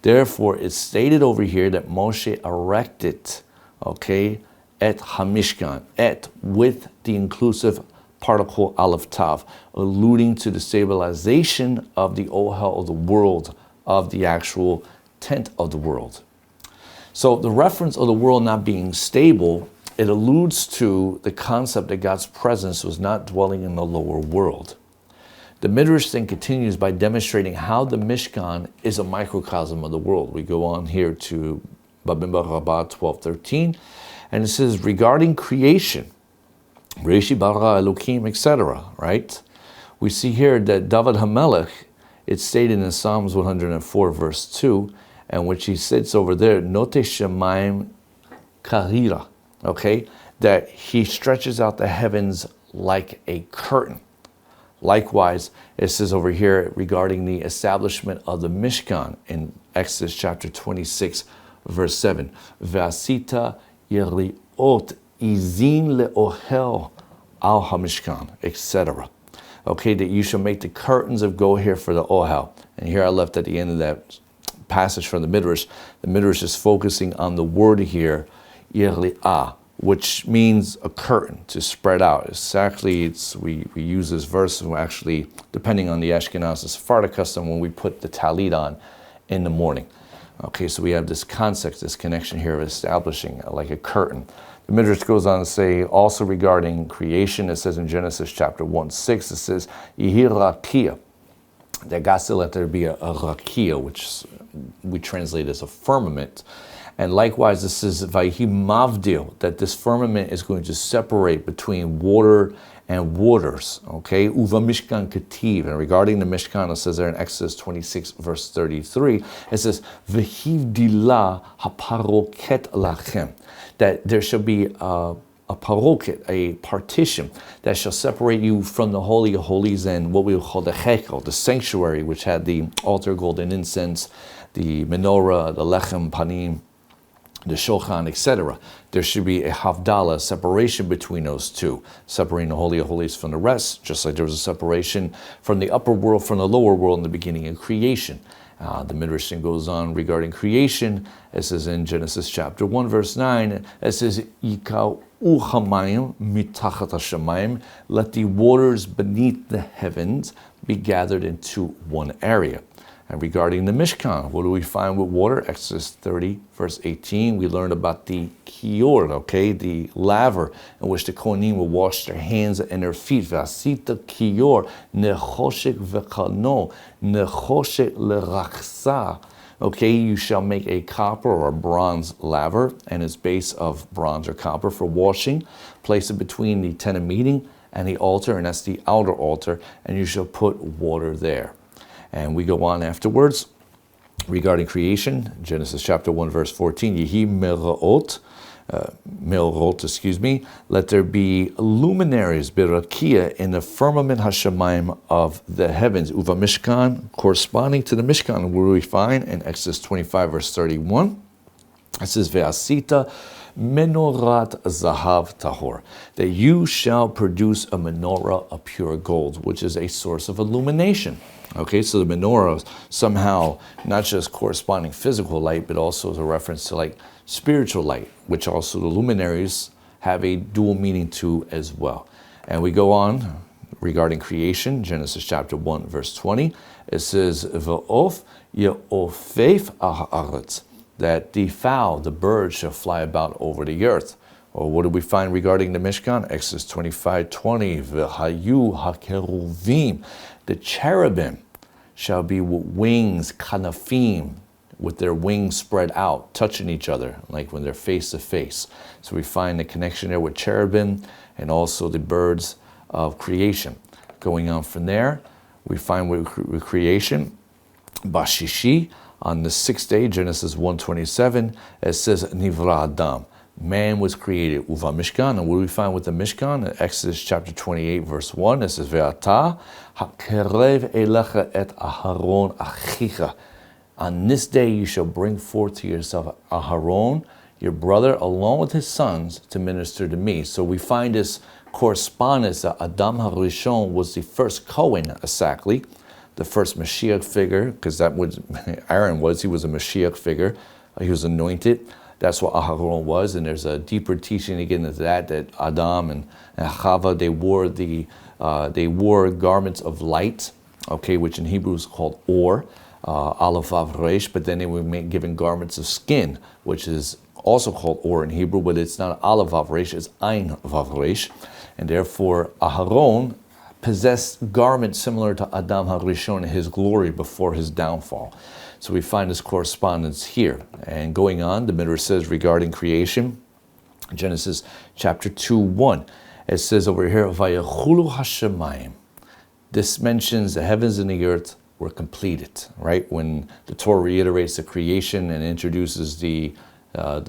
Therefore, it's stated over here that Moshe erected, okay, et HaMishkan, et, with the inclusive particle aleph tav, alluding to the stabilization of the ohel of the world, of the actual tent of the world. So the reference of the world not being stable, it alludes to the concept that God's presence was not dwelling in the lower world. The Midrash then continues by demonstrating how the Mishkan is a microcosm of the world. We go on here to Babimba Rabbah 12:13, and it says regarding creation, Reishi bara Elokim, etc. Right? We see here that David HaMelech, it's stated in Psalms 104 verse 2, and which he sits over there, Note Shemaim Kahira, okay, that he stretches out the heavens like a curtain. Likewise, it says over here regarding the establishment of the Mishkan in Exodus chapter 26, verse 7. Ve'asita yeriot izin le'ohel al hamishkan, etc. Okay, that you shall make the curtains of gold here for the ohel. And here I left at the end of that passage from the Midrash. The Midrash is focusing on the word here, yeri'ah, which means a curtain to spread out. Exactly, we use this verse actually, depending on the Ashkenaz and Sephardic custom, when we put the talit on in the morning. Okay, so we have this concept, this connection here of establishing like a curtain. The Midrash goes on to say, also regarding creation, it says in Genesis chapter 1:6, it says, Yehi rakia, that God said let there be a rakia, which we translate as a firmament. And likewise, this is Vayhi Mavdil, that this firmament is going to separate between water and waters. Okay, Uva Mishkan Kativ. And regarding the Mishkan, it says there in Exodus 26, verse 33, it says, Vehivdila haparoket lachem, that there shall be a paroket, a partition that shall separate you from the Holy of Holies and what we will call the Yehezqel, the sanctuary, which had the altar, golden incense, the menorah, the lechem, panim, the shulchan, etc. There should be a havdalah, separation between those two, separating the Holy of Holies from the rest, just like there was a separation from the upper world from the lower world in the beginning of creation. The Midrash goes on regarding creation. It says in Genesis chapter 1, verse 9, it says, Yikau uchamayim mitachat hashamayim, let the waters beneath the heavens be gathered into one area. And regarding the Mishkan, what do we find with water? Exodus 30, verse 18, we learned about the kior, okay, the laver in which the Kohanim will wash their hands and their feet. Vasita kior, nechoshek vekano, nechoshek lerachsa. Okay, you shall make a copper or a bronze laver and its base of bronze or copper for washing. Place it between the tent of meeting and the altar, and that's the outer altar, and you shall put water there. And we go on afterwards regarding creation, Genesis chapter 1, verse 14, Yehi merot, let there be luminaries, birakia, in the firmament hashemayim of the heavens, uva mishkan, corresponding to the Mishkan, where we find in Exodus 25, verse 31, it says, ve'asita menorat zahav tahor, that you shall produce a menorah of pure gold, which is a source of illumination. Okay, so the menorah somehow not just corresponding physical light, but also is a reference to like spiritual light, which also the luminaries have a dual meaning to as well. And we go on regarding creation, Genesis chapter 1, verse 20. It says, V'of ye'ofef ha'aretz, that the fowl, the bird, shall fly about over the earth. Or what do we find regarding the Mishkan? Exodus 25:20, V'hayu ha'keruvim, the cherubim shall be with wings, kanafim, with their wings spread out, touching each other, like when they're face to face. So we find the connection there with cherubim and also the birds of creation. Going on from there, we find with creation, Bashishi, on the sixth day, Genesis 1:27, it says, Nivra Adam, man was created, Uva Mishkan. And what do we find with the Mishkan? In Exodus chapter 28, verse 1, it says, Ve'ata hakerev elecha et Aharon achicha. On this day you shall bring forth to yourself Aharon, your brother along with his sons to minister to me. So we find this correspondence that Adam HaRishon was the first Kohen, exactly, the first Mashiach figure, because that was Aaron was. He was a Mashiach figure. He was anointed. That's what Aharon was, and there's a deeper teaching again into that Adam and Chava, they wore garments of light, okay, which in Hebrew is called or, aleph vav resh, but then they were given garments of skin, which is also called or in Hebrew, but it's not aleph vav resh, it's ein vav resh, and therefore Aharon possessed garments similar to Adam HaRishon in his glory before his downfall. So we find this correspondence here. And going on, the Midrash says regarding creation, Genesis chapter 2:1, it says over here, Vayachulu hashamayim. This mentions the heavens and the earth were completed, right? When the Torah reiterates the creation and introduces the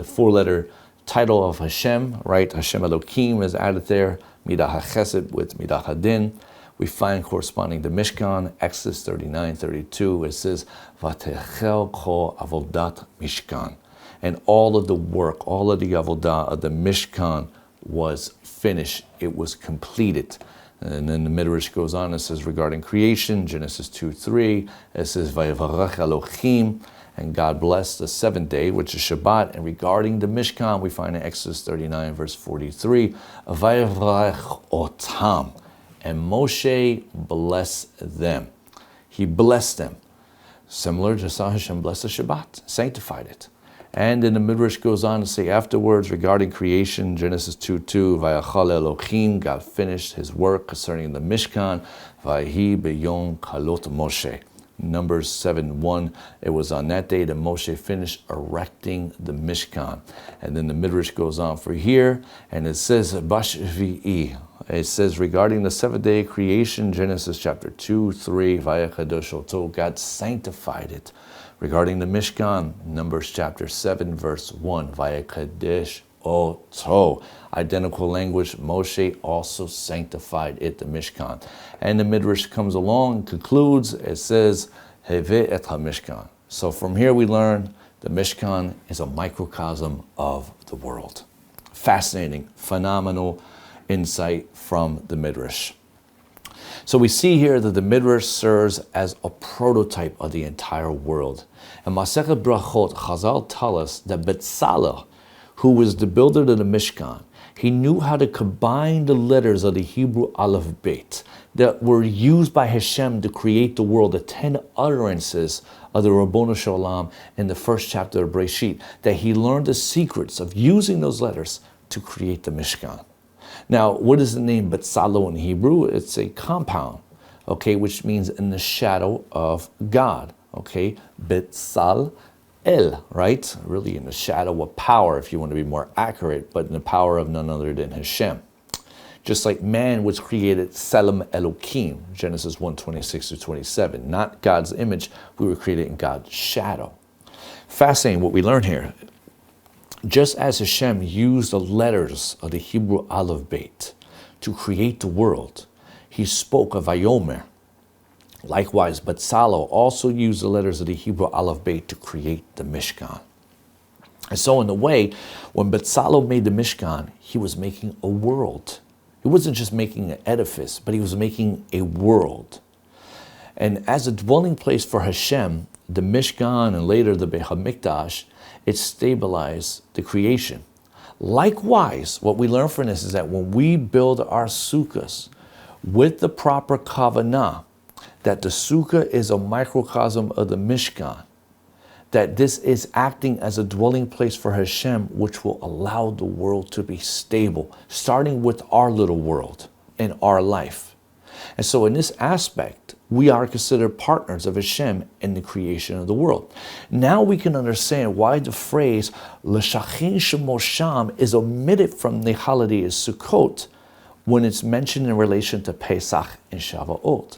four-letter title of HaShem, right? HaShem Elohim is added there, Midah HaChesed with Midah HaDin. We find corresponding to Mishkan, Exodus 39:32. It says, Vatechel kol avodat Mishkan. And all of the work, all of the avodah of the Mishkan was finished. It was completed. And then the Midrash goes on, it says regarding creation, Genesis 2:3, it says, Vayevarach Elohim, and God blessed the seventh day, which is Shabbat. And regarding the Mishkan, we find in Exodus 39, verse 43, Vayevarach otam. And Moshe blessed them. He blessed them. Similar to how Hashem blessed the Shabbat, sanctified it. And then the Midrash goes on to say afterwards regarding creation, Genesis 2:2, Vayachal Elohim, God finished his work concerning the Mishkan, Vahi beyom kalot Moshe. Numbers 7:1, it was on that day that Moshe finished erecting the Mishkan. And then the Midrash goes on for here, and it says, Bashvi'i. It says regarding the seventh day creation, Genesis chapter 2:3, Vayakadosh oto, God sanctified it. Regarding the Mishkan, Numbers chapter 7, verse 1, Vayakadesh oto. Identical language, Moshe also sanctified it, the Mishkan. And the Midrash comes along and concludes, it says, Heve et HaMishkan. So from here we learn the Mishkan is a microcosm of the world. Fascinating, phenomenal insight from the Midrash. So we see here that the Midrash serves as a prototype of the entire world. In Masechet Brachot, Chazal tell us that Betzalel, who was the builder of the Mishkan, he knew how to combine the letters of the Hebrew Aleph Bet that were used by Hashem to create the world, the 10 utterances of the Rabbonu Shalom in the first chapter of Breshit, that he learned the secrets of using those letters to create the Mishkan. Now, what is the name Betzalel in Hebrew? It's a compound, okay, which means in the shadow of God, okay? Betzal El, right? Really in the shadow of power, if you want to be more accurate, but in the power of none other than Hashem. Just like man was created Tselem Elohim, Genesis 1:26-27. Not God's image, we were created in God's shadow. Fascinating what we learn here. Just as Hashem used the letters of the Hebrew Aleph Bet to create the world, he spoke of Vayomer. Likewise, Betzalel also used the letters of the Hebrew Aleph Bet to create the Mishkan. And so in a way, when Betzalel made the Mishkan, he was making a world. He wasn't just making an edifice, but he was making a world. And as a dwelling place for Hashem, the Mishkan and later the Beit HaMikdash, it stabilized the creation. Likewise, what we learn from this is that when we build our sukkahs with the proper kavanah, that the sukkah is a microcosm of the Mishkan, that this is acting as a dwelling place for Hashem, which will allow the world to be stable, starting with our little world in our life. And so in this aspect, we are considered partners of Hashem in the creation of the world. Now we can understand why the phrase Leshkein Shemo Sham is omitted from the holiday of Sukkot when it's mentioned in relation to Pesach and Shavuot.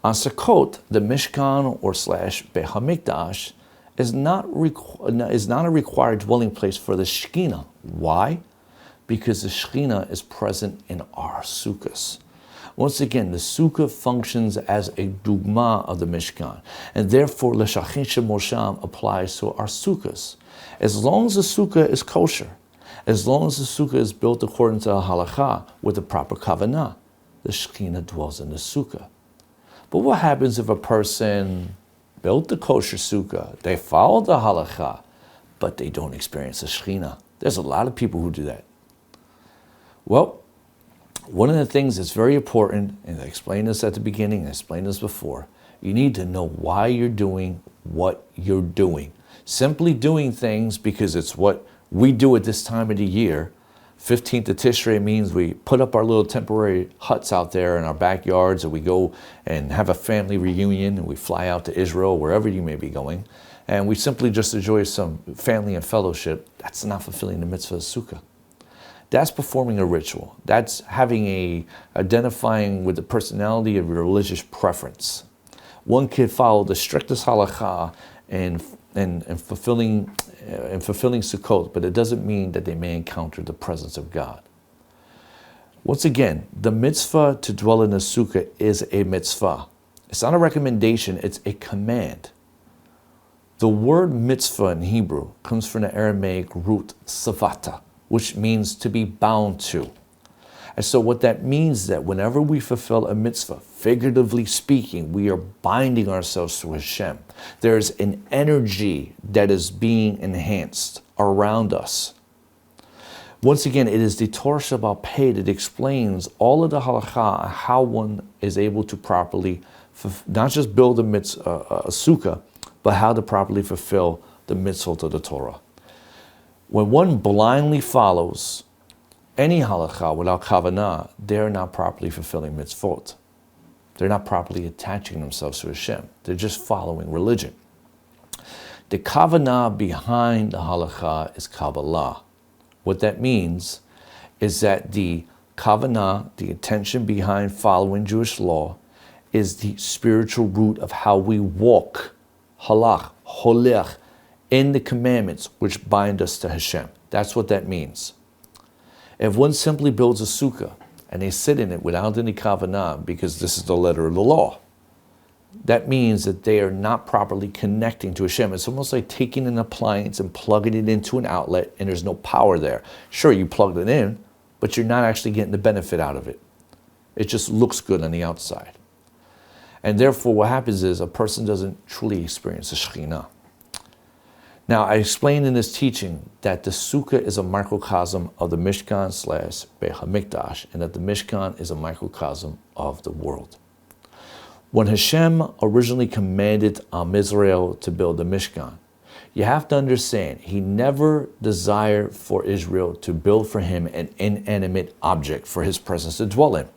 On Sukkot, the Mishkan or / Beit HaMikdash is not a required dwelling place for the Shekinah. Why? Because the Shekinah is present in our sukkahs. Once again, the Sukkah functions as a dugma of the Mishkan, and therefore Leshkein Shemo Sham applies to our Sukkahs. As long as the Sukkah is kosher, as long as the Sukkah is built according to the halakha with the proper kavanah, the Shekinah dwells in the Sukkah. But what happens if a person built the kosher Sukkah, they followed the halakha, but they don't experience the Shekinah? There's a lot of people who do that. Well, one of the things that's very important, and I explained this at the beginning, I explained this before, you need to know why you're doing what you're doing. Simply doing things because it's what we do at this time of the year. 15th of Tishrei means we put up our little temporary huts out there in our backyards, and we go and have a family reunion, and we fly out to Israel, wherever you may be going, and we simply just enjoy some family and fellowship. That's not fulfilling the mitzvah of Sukkah. That's performing a ritual. That's identifying with the personality of your religious preference. One could follow the strictest halakha and fulfilling Sukkot, but it doesn't mean that they may encounter the presence of God. Once again, the mitzvah to dwell in the Sukkah is a mitzvah. It's not a recommendation, it's a command. The word mitzvah in Hebrew comes from the Aramaic root savata, which means to be bound to. And so what that means is that whenever we fulfill a mitzvah, figuratively speaking, we are binding ourselves to HaShem. There's an energy that is being enhanced around us. Once again, it is the Torah Shabbat Pei that explains all of the halakha, how one is able to properly, not just build a sukkah, but how to properly fulfill the mitzvah of the Torah. When one blindly follows any halakha without kavanah, they're not properly fulfilling mitzvot. They're not properly attaching themselves to Hashem. They're just following religion. The kavanah behind the halakha is Kabbalah. What that means is that the kavanah, the intention behind following Jewish law, is the spiritual root of how we walk, halach, holech, in the commandments which bind us to Hashem. That's what that means. If one simply builds a sukkah and they sit in it without any kavanah, because this is the letter of the law, that means that they are not properly connecting to Hashem. It's almost like taking an appliance and plugging it into an outlet and there's no power there. Sure, you plugged it in, but you're not actually getting the benefit out of it. It just looks good on the outside. And therefore what happens is a person doesn't truly experience the Shekinah. Now, I explained in this teaching that the Sukkah is a microcosm of the Mishkan / Beit HaMikdash, and that the Mishkan is a microcosm of the world. When Hashem originally commanded Israel to build the Mishkan, you have to understand, he never desired for Israel to build for him an inanimate object for his presence to dwell in,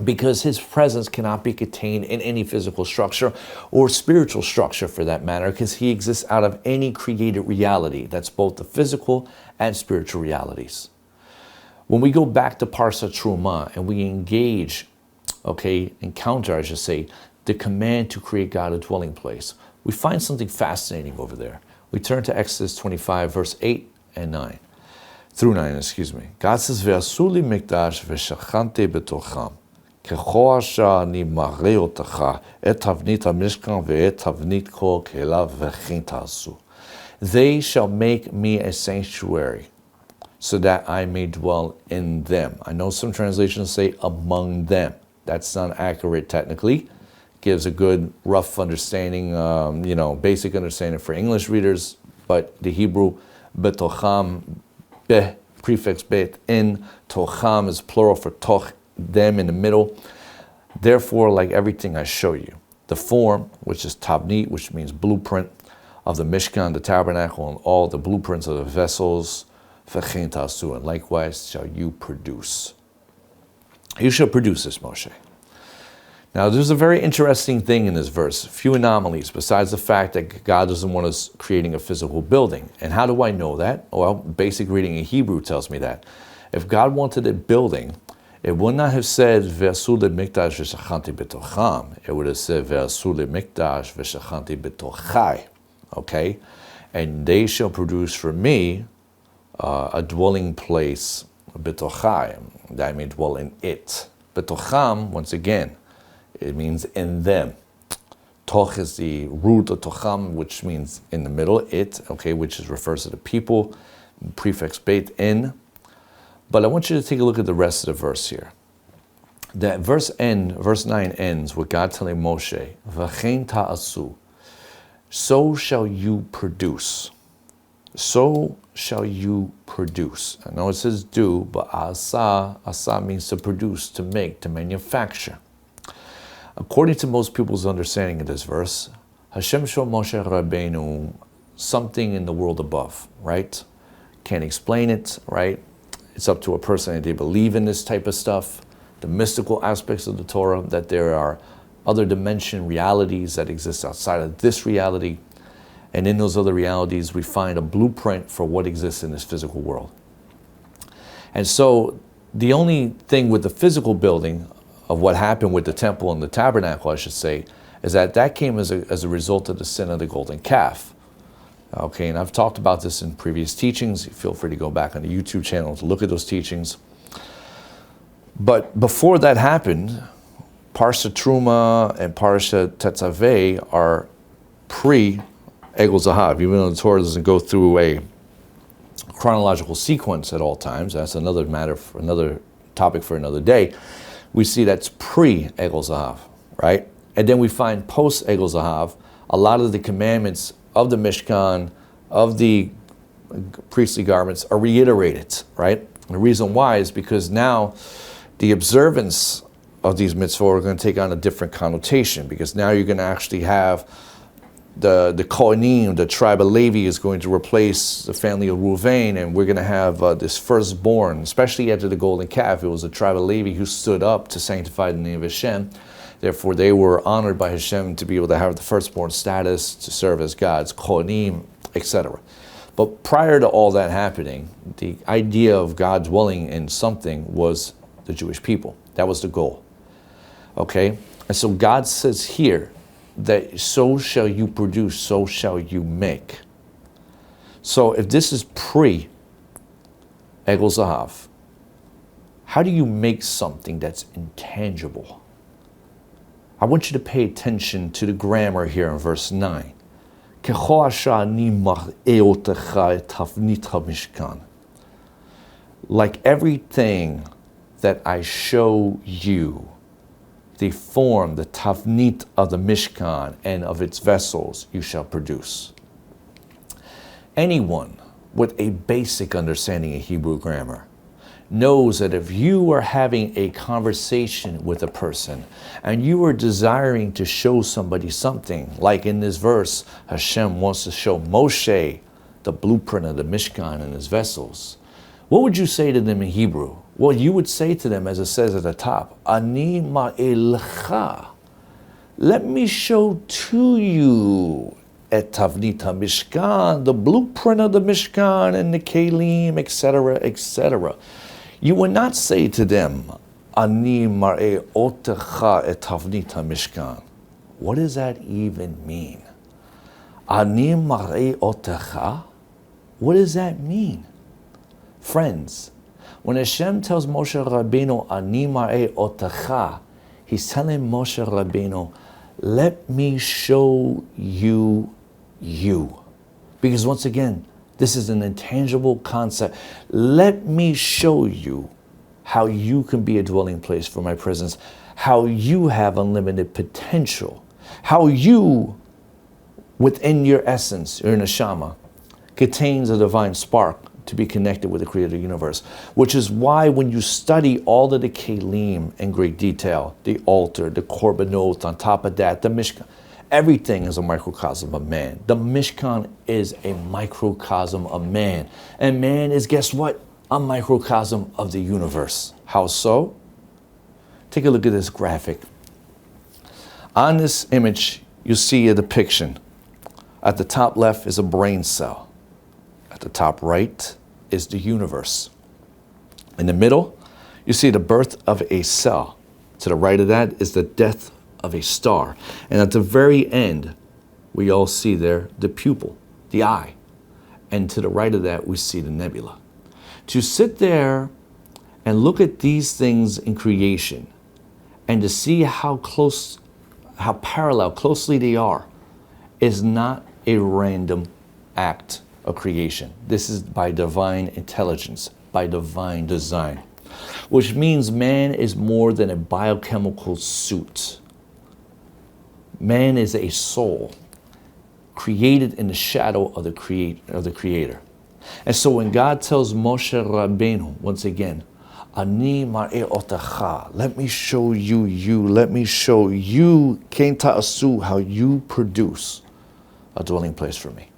because his presence cannot be contained in any physical structure or spiritual structure for that matter, because he exists out of any created reality. That's both the physical and spiritual realities. When we go back to Parsa Truma and we encounter, the command to create God a dwelling place, we find something fascinating over there. We turn to Exodus 25, verse 8 and 9. Through 9, God says, "Ve'asu li mikdash ve'shachanti betocham. ככל אשר אני מראה אותך את תבנית המשכן ואת תבנית כל כליו וכן תעשו. They shall make me a sanctuary, so that I may dwell in them." I know some translations say among them. That's not accurate technically. Gives a good rough understanding, basic understanding for English readers, but the Hebrew betocham, be, prefix bet, in, tocham is plural for toch, them in the middle. Therefore, like everything I show you, the form, which is tabnit, which means blueprint of the Mishkan, the tabernacle, and all the blueprints of the vessels, v'chein ta'asu, and likewise shall you produce. You shall produce this, Moshe. Now, there's a very interesting thing in this verse, a few anomalies, besides the fact that God doesn't want us creating a physical building. And how do I know that? Well, basic reading in Hebrew tells me that. If God wanted a building, it would not have said, "Ve'asu le'mikdash v'shachanti betocham." It would have said, "Ve'asu le'mikdash v'shachanti betochai." Okay? And they shall produce for me a dwelling place, betochai, that I may dwell in it. Betocham, once again, it means in them. Toch is the root of tocham, which means in the middle, it, okay, which refers to the people, prefix beit, in. But I want you to take a look at the rest of the verse here. That verse 9 ends with God telling Moshe, V'chein ta'asu, so shall you produce. So shall you produce. I know it says do, but asa means to produce, to make, to manufacture. According to most people's understanding of this verse, HaShem showed Moshe Rabbeinu something in the world above, right? Can't explain it, right? It's up to a person if they believe in this type of stuff, the mystical aspects of the Torah, that there are other dimension realities that exist outside of this reality. And in those other realities, we find a blueprint for what exists in this physical world. And so the only thing with the physical building of what happened with the temple and the tabernacle, I should say, is that came as a result of the sin of the golden calf. Okay, and I've talked about this in previous teachings. Feel free to go back on the YouTube channel to look at those teachings. But before that happened, Parsha Truma and Parsha Tetzaveh are pre-Egel Zahav, even though the Torah doesn't go through a chronological sequence at all times. That's another matter for another topic for another day. We see that's pre-Egel Zahav, right? And then we find post-Egel Zahav, a lot of the commandments of the Mishkan, of the priestly garments are reiterated, right? And the reason why is because now the observance of these mitzvot are going to take on a different connotation, because now you're going to actually have the Kohanim, the tribe of Levi, is going to replace the family of Ruvain, and we're going to have this firstborn, especially after the golden calf. It was the tribe of Levi who stood up to sanctify the name of Hashem. Therefore, they were honored by Hashem to be able to have the firstborn status, to serve as God's Kohanim, etc. But prior to all that happening, the idea of God dwelling in something was the Jewish people. That was the goal. Okay? And so God says here that so shall you produce, so shall you make. So if this is pre-Egel Zahav, how do you make something that's intangible? I want you to pay attention to the grammar here in verse 9. Like everything that I show you, the form, the tavnit of the Mishkan and of its vessels, you shall produce. Anyone with a basic understanding of Hebrew grammar knows that if you are having a conversation with a person and you are desiring to show somebody something, like in this verse, Hashem wants to show Moshe the blueprint of the Mishkan and his vessels, what would you say to them in Hebrew? Well, you would say to them, as it says at the top, Ani ma'elcha, let me show to you et tavnit Mishkan, the blueprint of the Mishkan and the kelim, etc., etc. You would not say to them, Ani mar'e otecha et tavnit Mishkan. What does that even mean? Ani mar'e otecha? What does that mean? Friends, when Hashem tells Moshe Rabbeinu, Ani mar'e otecha, he's telling Moshe Rabbeinu, let me show you you. Because once again, this is an intangible concept. Let me show you how you can be a dwelling place for my presence, how you have unlimited potential, how you, within your essence, your neshama, contains a divine spark to be connected with the creator of the universe. Which is why when you study all of the kelim in great detail, the altar, the korbanot, on top of that, the Mishkan, everything is a microcosm of man. The Mishkan is a microcosm of man. And man is, guess what? A microcosm of the universe. How so? Take a look at this graphic. On this image, you see a depiction. At the top left is a brain cell. At the top right is the universe. In the middle, you see the birth of a cell. To the right of that is the death of a star. And at the very end, we all see there the pupil, the eye. And to the right of that, we see the nebula. To sit there and look at these things in creation, And to see how parallel, closely they are, is not a random act of creation. This is by divine intelligence, by divine design, which means man is more than a biochemical suit. Man is a soul created in the shadow of the Creator. And so when God tells Moshe Rabbeinu, once again, Ani mar'e otacha, let me show you, let me show you, Kenta Asu, how you produce a dwelling place for me.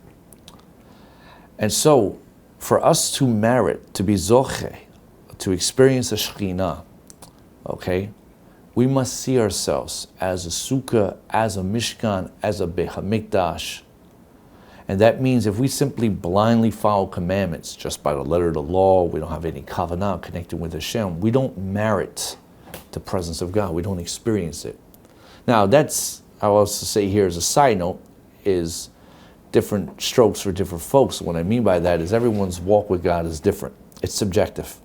And so, for us to merit, to be zoche, to experience a Shekhinah, okay, we must see ourselves as a Sukkah, as a Mishkan, as a Beit HaMikdash. And that means if we simply blindly follow commandments just by the letter of the law, we don't have any kavanah connected with HaShem, we don't merit the presence of God. We don't experience it. Now, that's, I'll also say here as a side note, is different strokes for different folks. What I mean by that is everyone's walk with God is different. It's subjective.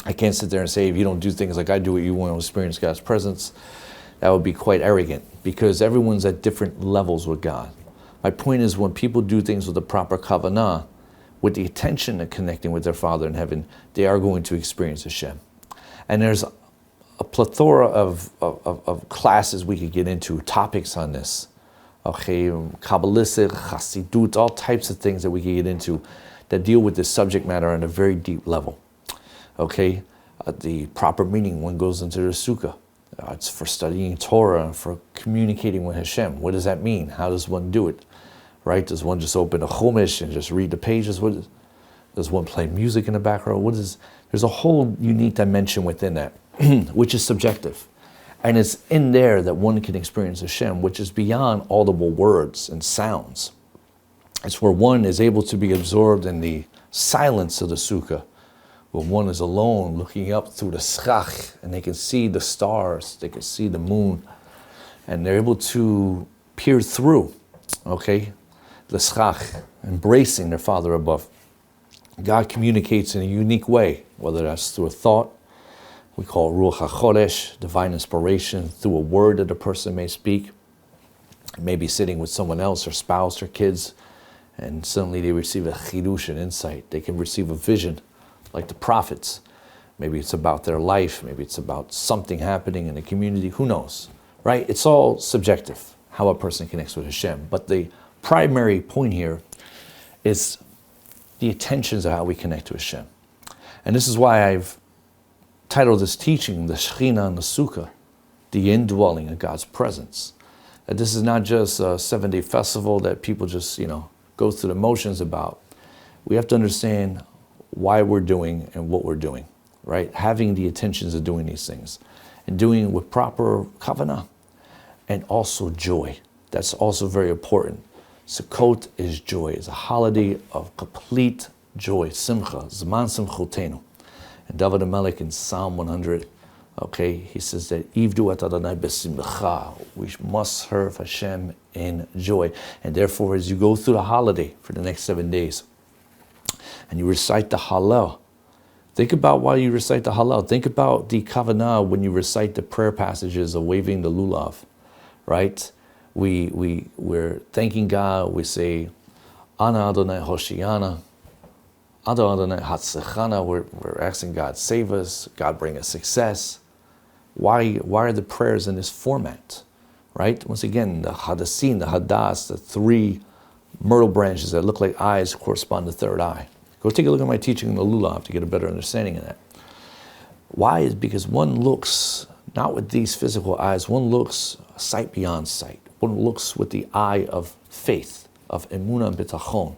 I can't sit there and say, if you don't do things like I do, you won't experience God's presence. That would be quite arrogant, because everyone's at different levels with God. My point is, when people do things with the proper kavanah, with the intention of connecting with their Father in heaven, they are going to experience Hashem. And there's a plethora of classes we could get into, topics on this. Okay, Kabbalistic, Chassidut, all types of things that we can get into that deal with this subject matter on a very deep level. Okay, the proper meaning, one goes into the Sukkah. It's for studying Torah, for communicating with Hashem. What does that mean? How does one do it? Right? Does one just open a Chumash and just read the pages? Does one play music in the background? There's a whole unique dimension within that, which is subjective. And it's in there that one can experience Hashem, which is beyond audible words and sounds. It's where one is able to be absorbed in the silence of the Sukkah, where one is alone looking up through the schach, and they can see the stars, they can see the moon, and they're able to peer through, okay, the schach, embracing their Father above. God communicates in a unique way, whether that's through a thought, we call it Ruach HaChodesh, divine inspiration, through a word that a person may speak, maybe sitting with someone else, their spouse, their kids, and suddenly they receive a chidush, an insight. They can receive a vision, like the prophets. Maybe it's about their life, maybe it's about something happening in the community, who knows, right? It's all subjective, how a person connects with Hashem. But the primary point here is the intentions of how we connect to Hashem. And this is why I've titled this teaching, the Shekinah and The Sukkah, the indwelling of God's presence. That this is not just a 7-day festival that people just, go through the motions about. We have to understand why we're doing and what we're doing, right? Having the intentions of doing these things and doing it with proper kavanah and also joy. That's also very important. Sukkot is joy. It's a holiday of complete joy. Simcha, Zman Simchotenu. And David HaMelech in Psalm 100, okay, he says that Ivdu et Adonai b'simcha. We must serve Hashem in joy. And therefore, as you go through the holiday for the next 7 days, and you recite the Hallel, think about why you recite the Hallel. Think about the Kavanah when you recite the prayer passages of waving the lulav, right? We're thanking God. We say, Ana Adonai Hoshiana, Adonai Hatzechana. We're asking God save us, God bring us success. Why are the prayers in this format, right? Once again, the Hadassin, the Hadas, the 3 myrtle branches that look like eyes correspond to the third eye. Go take a look at my teaching in the Lulav to get a better understanding of that. Why? Is because one looks not with these physical eyes, one looks sight beyond sight. One looks with the eye of faith, of emunah and bitachon,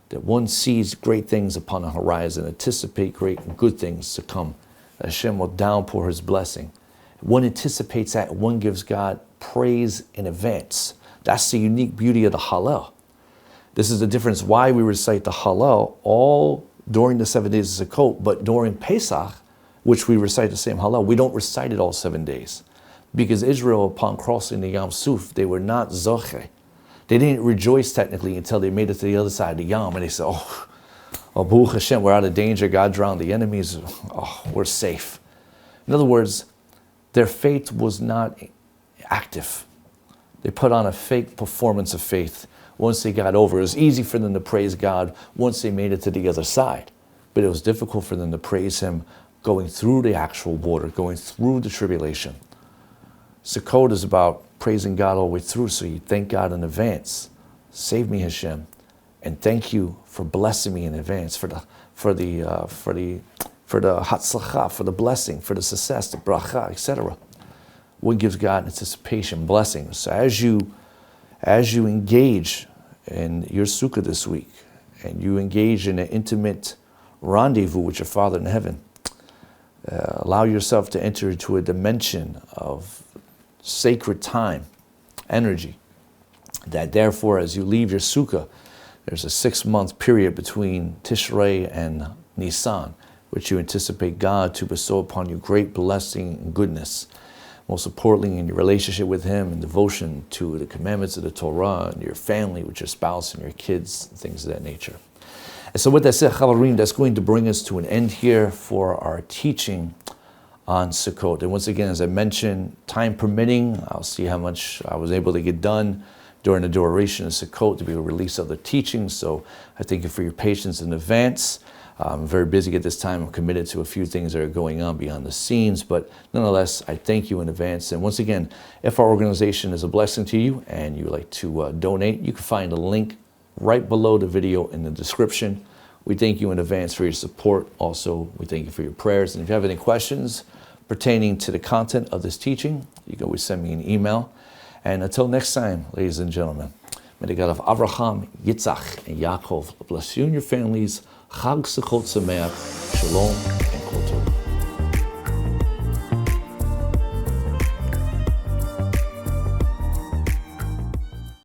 that one sees great things upon the horizon, anticipate great and good things to come. Hashem will downpour His blessing. One anticipates that, one gives God praise in advance. That's the unique beauty of the Hallel. This is the difference why we recite the Hallel all during the 7 days of Sukkot, but during Pesach, which we recite the same Hallel, we don't recite it all 7 days. Because Israel, upon crossing the Yam Suf, they were not zoche. They didn't rejoice technically until they made it to the other side of the Yam, and they said, Baruch Hashem, we're out of danger, God drowned the enemies, we're safe. In other words, their faith was not active. They put on a fake performance of faith once they got over. It was easy for them to praise God once they made it to the other side. But it was difficult for them to praise Him going through the actual water, going through the tribulation. Sukkot is about praising God all the way through, so you thank God in advance. Save me, HaShem, and thank you for blessing me in advance, for the hatzlacha, for the blessing, for the success, the bracha, etc. What gives God anticipation, blessings. So as you engage in your Sukkah this week, and you engage in an intimate rendezvous with your Father in heaven, allow yourself to enter into a dimension of sacred time, energy, that therefore as you leave your Sukkah, there's a 6-month period between Tishrei and Nisan, which you anticipate God to bestow upon you great blessing and goodness. Most importantly, in your relationship with Him and devotion to the commandments of the Torah and your family, with your spouse and your kids, and things of that nature. And so with that said, Chavarim, that's going to bring us to an end here for our teaching on Sukkot. And once again, as I mentioned, time permitting, I'll see how much I was able to get done during the duration of Sukkot to be able to release other teachings. So I thank you for your patience in advance. I'm very busy at this time. I'm committed to a few things that are going on behind the scenes, but nonetheless, I thank you in advance. And once again, if our organization is a blessing to you and you would like to donate, you can find a link right below the video in the description. We thank you in advance for your support. Also, we thank you for your prayers. And if you have any questions pertaining to the content of this teaching, you can always send me an email. And until next time, ladies and gentlemen, may the God of Abraham, Yitzhak, and Yaakov bless you and your families. Chag Sukkot Sameach, Shalom, and Kol Tov.